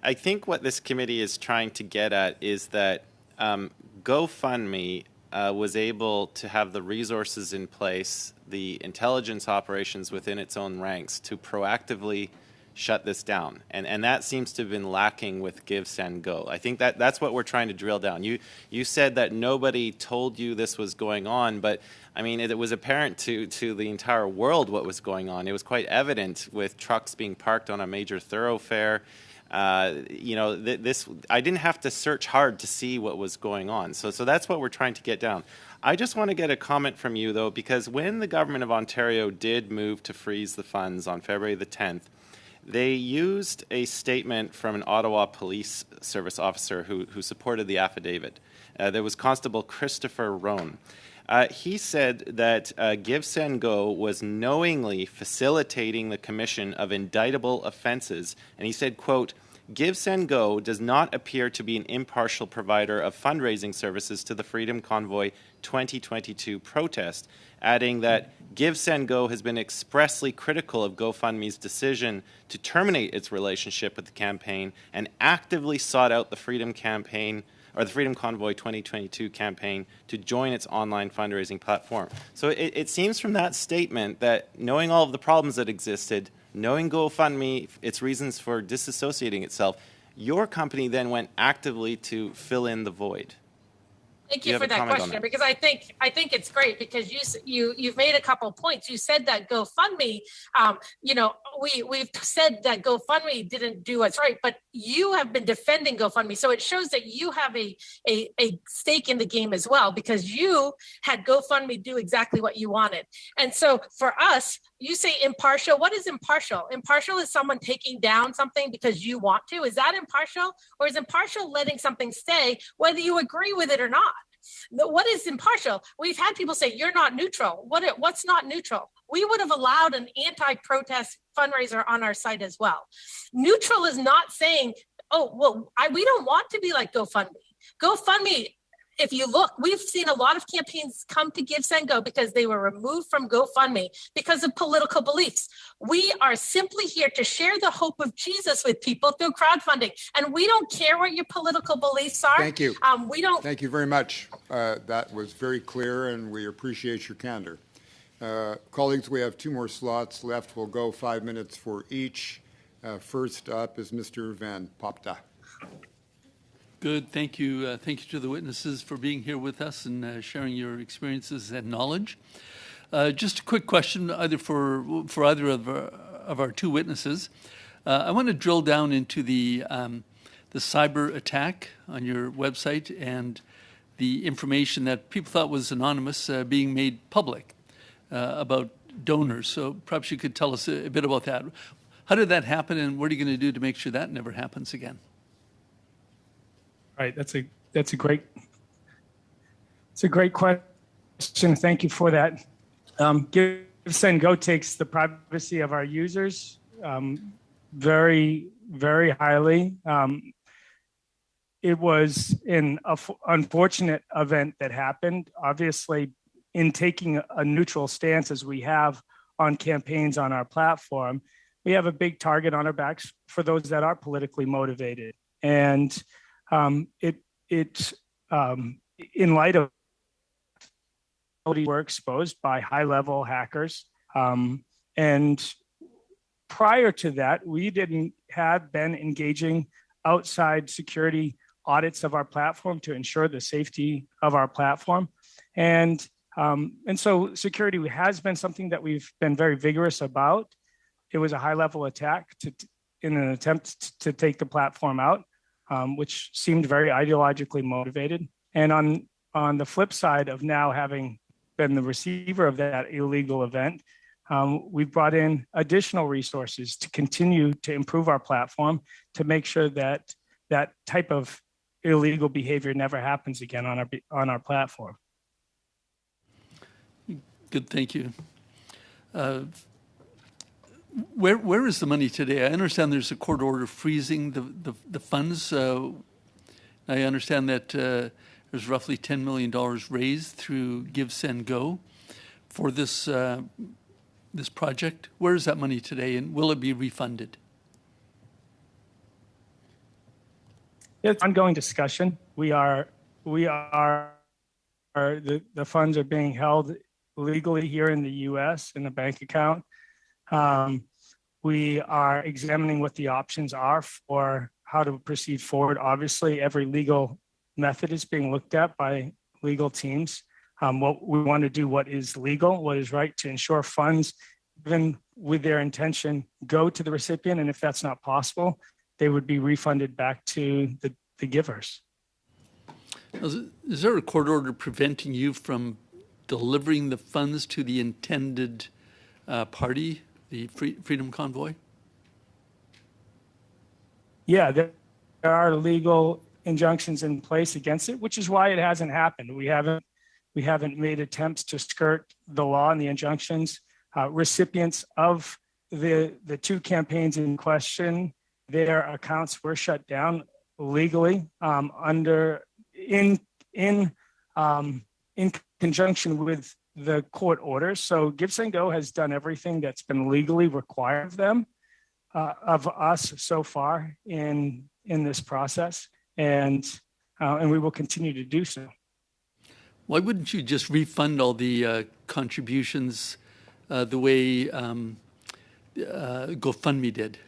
I think what this committee is trying to get at is that GoFundMe was able to have the resources in place, the intelligence operations within its own ranks to proactively shut this down. And that seems to have been lacking with Give, Send, Go. I think that's what we're trying to drill down. You said that nobody told you this was going on, but I mean, it was apparent to the entire world what was going on. It was quite evident with trucks being parked on a major thoroughfare. I didn't have to search hard to see what was going on. So that's what we're trying to get down. I just want to get a comment from you, though, because when the government of Ontario did move to freeze the funds on February the 10th, they used a statement from an Ottawa Police Service officer who supported the affidavit. There was Constable Christopher Roan. He said that GiveSendGo was knowingly facilitating the commission of indictable offenses, and he said, quote, GiveSendGo does not appear to be an impartial provider of fundraising services to the Freedom Convoy 2022 protest, adding that GiveSendGo has been expressly critical of GoFundMe's decision to terminate its relationship with the campaign and actively sought out the Freedom Campaign or the Freedom Convoy 2022 campaign to join its online fundraising platform. So it seems from that statement that knowing all of the problems that existed, knowing GoFundMe, its reasons for disassociating itself, your company then went actively to fill in the void. Thank you for that question, because I think it's great because you've made a couple of points. You said that GoFundMe, we've said that GoFundMe didn't do what's right, but you have been defending GoFundMe, so it shows that you have a stake in the game as well, because you had GoFundMe do exactly what you wanted. And so for us, you say impartial. What is impartial? Impartial is someone taking down something because you want to. Is that impartial? Or is impartial letting something stay whether you agree with it or not? What is impartial? We've had people say, you're not neutral. What's not neutral? We would have allowed an anti-protest fundraiser on our site as well. Neutral is not saying, we don't want to be like GoFundMe. GoFundMe, if you look, we've seen a lot of campaigns come to GiveSendGo because they were removed from GoFundMe because of political beliefs. We are simply here to share the hope of Jesus with people through crowdfunding, and we don't care what your political beliefs are. Thank you. We don't. Thank you very much. That was very clear, and we appreciate your candor. Colleagues, we have 2 more slots left. We'll go 5 minutes for each. First up is Mr. Van Popta. Good. Thank you. Thank you to the witnesses for being here with us and sharing your experiences and knowledge. Just a quick question, either for either of our 2 witnesses. I want to drill down into the cyber attack on your website and the information that people thought was anonymous being made public about donors. So perhaps you could tell us a bit about that. How did that happen, and what are you going to do to make sure that never happens again? Right, that's a great question. Thank you for that. GiveSendGo takes the privacy of our users very, very highly. It was an unfortunate event that happened. Obviously, in taking a neutral stance as we have on campaigns on our platform, we have a big target on our backs for those that are politically motivated. And in light of were exposed by high-level hackers, and prior to that, we had been engaging outside security audits of our platform to ensure the safety of our platform, and so security has been something that we've been very vigorous about. It was a high-level attack in an attempt to take the platform out. Which seemed very ideologically motivated. And on the flip side of now having been the receiver of that illegal event, we've brought in additional resources to continue to improve our platform to make sure that that type of illegal behavior never happens again on our platform. Good, thank you. Where is the money today? I understand there's a court order freezing the funds. I understand that there's roughly $10 million raised through GiveSendGo for this project. Where is that money today, and will it be refunded? It's an ongoing discussion. The funds are being held legally here in the U.S. in a bank account. We are examining what the options are for how to proceed forward. Obviously, every legal method is being looked at by legal teams. What we want to do, what is legal, what is right to ensure funds, even with their intention, go to the recipient. And if that's not possible, they would be refunded back to the givers. Is there a court order preventing you from delivering the funds to the intended party, the Freedom Convoy? yeah, there are legal injunctions in place against it, which is why it hasn't happened. We haven't made attempts to skirt the law and the injunctions. Recipients of the two campaigns in question, their accounts were shut down legally in conjunction with the court orders. So GiveSendGo has done everything that's been legally required of them, of us so far in this process, and we will continue to do so. Why wouldn't you just refund all the contributions the way GoFundMe did?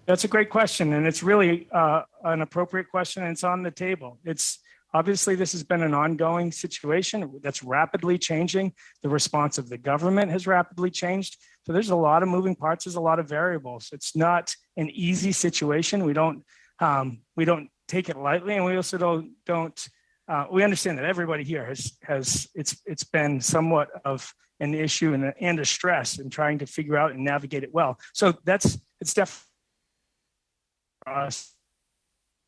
That's a great question, and it's really an appropriate question, and it's on the table. It's obviously this has been an ongoing situation that's rapidly changing. The response of the government has rapidly changed. So there's a lot of moving parts. There's a lot of variables. It's not an easy situation. We don't take it lightly, and we also don't. We understand that everybody here has it's been somewhat of an issue and a stress in trying to figure out and navigate it well. So it's definitely for us.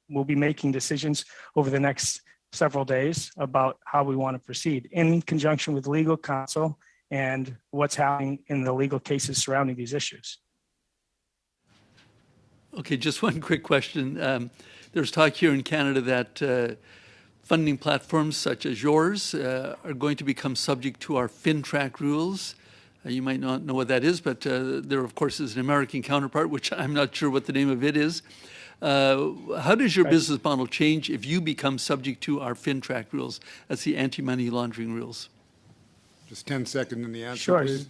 We'll be making decisions over the next several days about how we want to proceed in conjunction with legal counsel and what's happening in the legal cases surrounding these issues. Okay, just one quick question. There's talk here in Canada that funding platforms such as yours are going to become subject to our FINTRAC rules. You might not know what that is, but there, of course, is an American counterpart, which I'm not sure what the name of it is. How does your business model change if you become subject to our FINTRAC rules? That's the anti-money laundering rules. Just 10 seconds in the answer, Sure. please.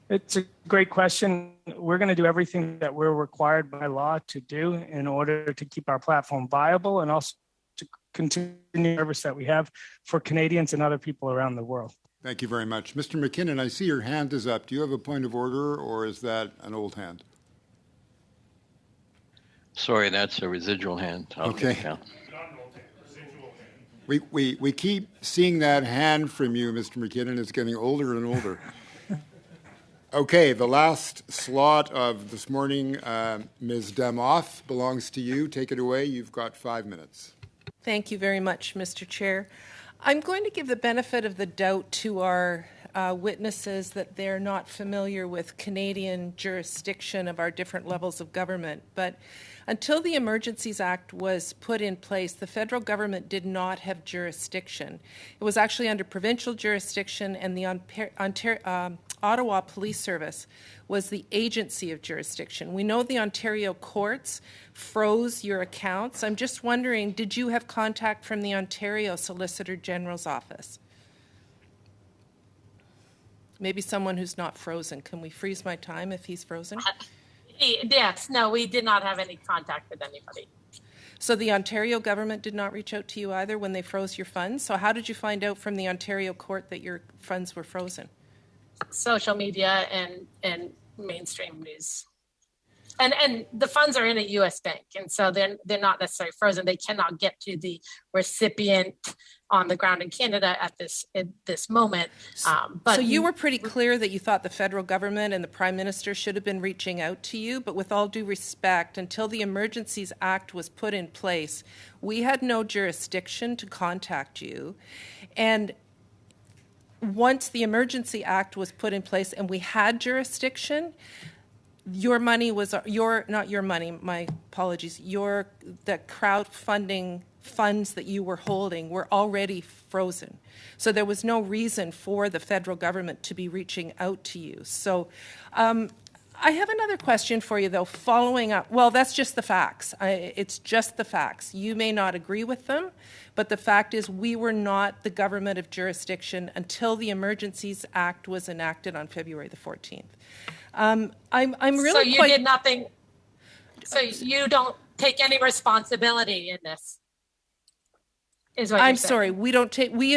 It's a great question. We're going to do everything that we're required by law to do in order to keep our platform viable and also to continue the service that we have for Canadians and other people around the world. Thank you very much. Mr. McKinnon, I see your hand is up. Do you have a point of order, or is that an old hand? Sorry, that's a residual hand. Okay. We keep seeing that hand from you, Mr. McKinnon. It's getting older and older. Okay, the last slot of this morning, Ms. Demoff, belongs to you. Take it away. You've got 5 minutes. Thank you very much, Mr. Chair. I'm going to give the benefit of the doubt to our witnesses that they're not familiar with Canadian jurisdiction of our different levels of government. But until the Emergencies Act was put in place, the federal government did not have jurisdiction. It was actually under provincial jurisdiction, and the Ottawa Police Service was the agency of jurisdiction. We know the Ontario courts froze your accounts. I'm just wondering, did you have contact from the Ontario Solicitor General's office? Maybe someone who's not frozen. Can we freeze my time if he's frozen? Yes, no, we did not have any contact with anybody. So the Ontario government did not reach out to you either when they froze your funds? So how did you find out from the Ontario court that your funds were frozen? Social media and mainstream news. And the funds are in a U.S. bank, and so they're not necessarily frozen. They cannot get to the recipient on the ground in Canada at this moment. But so you were pretty clear that you thought the federal government and the Prime Minister should have been reaching out to you, but with all due respect, until the Emergencies Act was put in place, we had no jurisdiction to contact you. And once the Emergency Act was put in place and we had jurisdiction, your money was not your money, my apologies, the crowdfunding funds that you were holding were already frozen. So there was no reason for the federal government to be reaching out to you. So I have another question for you, though, following up. Well, that's just the facts. It's just the facts. You may not agree with them, but the fact is we were not the government of jurisdiction until the Emergencies Act was enacted on February the 14th. I'm really so you did nothing. So you don't take any responsibility in this. Is what I'm you're saying. sorry. We don't take. We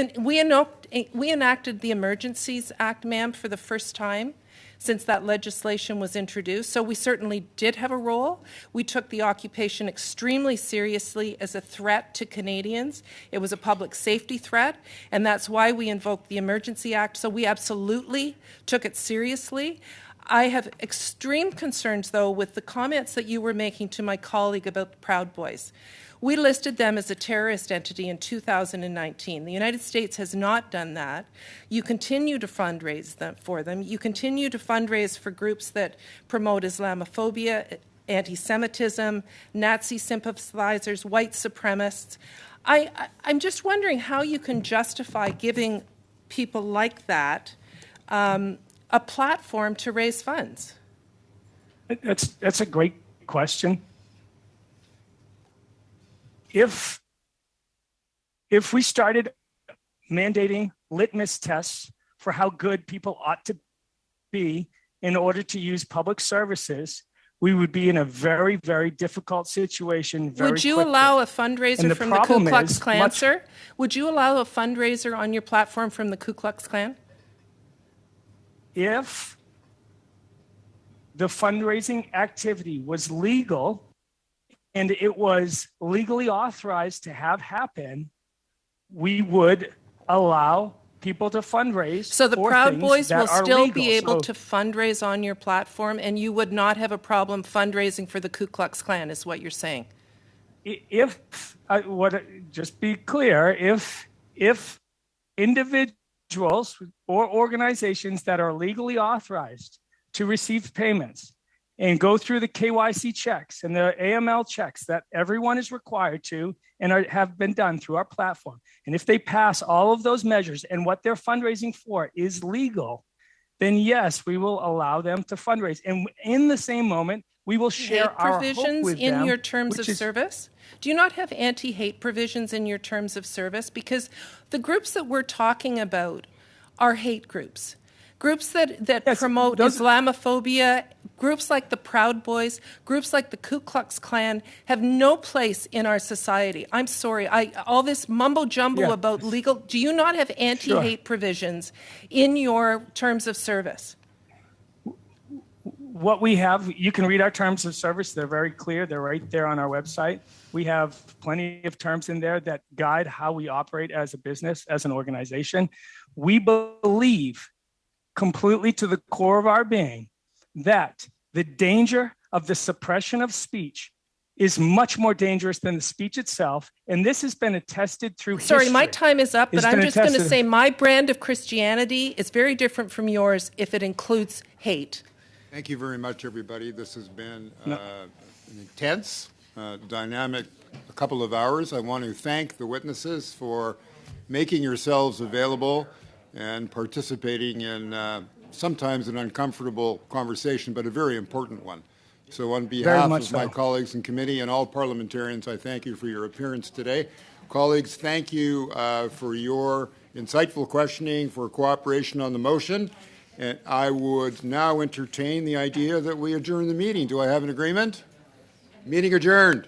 enacted the Emergencies Act, ma'am, for the first time since that legislation was introduced. So we certainly did have a role. We took the occupation extremely seriously as a threat to Canadians. It was a public safety threat, and that's why we invoked the Emergency Act. So we absolutely took it seriously. I have extreme concerns, though, with the comments that you were making to my colleague about the Proud Boys. We listed them as a terrorist entity in 2019. The United States has not done that. You continue to fundraise for them. You continue to fundraise for groups that promote Islamophobia, anti-Semitism, Nazi sympathizers, white supremacists. I'm just wondering how you can justify giving people like that a platform to raise funds. That's a great question. If we started mandating litmus tests for how good people ought to be in order to use public services, we would be in a very, very difficult situation very Would you quickly. allow a fundraiser from the Ku problem Klux is Klan, sir? Would you allow a fundraiser on your platform from the Ku Klux Klan? If the fundraising activity was legal and it was legally authorized to have happen, we would allow people to fundraise. So the for Proud things Boys that will are still legal. be able So to fundraise on your platform, and you would not have a problem fundraising for the Ku Klux Klan, is what you're saying. Just be clear, if individuals or organizations that are legally authorized to receive payments and go through the KYC checks and the AML checks that everyone is required to and have been done through our platform, and if they pass all of those measures and what they're fundraising for is legal, then yes, we will allow them to fundraise. And in the same moment, we will share Hate our hope provisions with in them, your terms which of is- service? Do you not have anti-hate provisions in your terms of service? Because the groups that we're talking about are hate groups. Groups that promote Islamophobia, groups like the Proud Boys, groups like the Ku Klux Klan have no place in our society. I'm sorry, all this mumbo-jumbo about legal, do you not have anti-hate provisions in your terms of service? What we have, you can read our terms of service. They're very clear. They're right there on our website. We have plenty of terms in there that guide how we operate as a business, as an organization. We believe completely to the core of our being that the danger of the suppression of speech is much more dangerous than the speech itself. And this has been attested through Sorry, history. my time is up, but It's I'm been just going to attested- say my brand of Christianity is very different from yours if it includes hate. Thank you very much, everybody. This has been an intense, dynamic couple of hours. I want to thank the witnesses for making yourselves available and participating in sometimes an uncomfortable conversation, but a very important one. So on behalf of my colleagues in committee and all parliamentarians, I thank you for your appearance today. Colleagues, thank you for your insightful questioning, for cooperation on the motion. And I would now entertain the idea that we adjourn the meeting. Do I have an agreement? Meeting adjourned.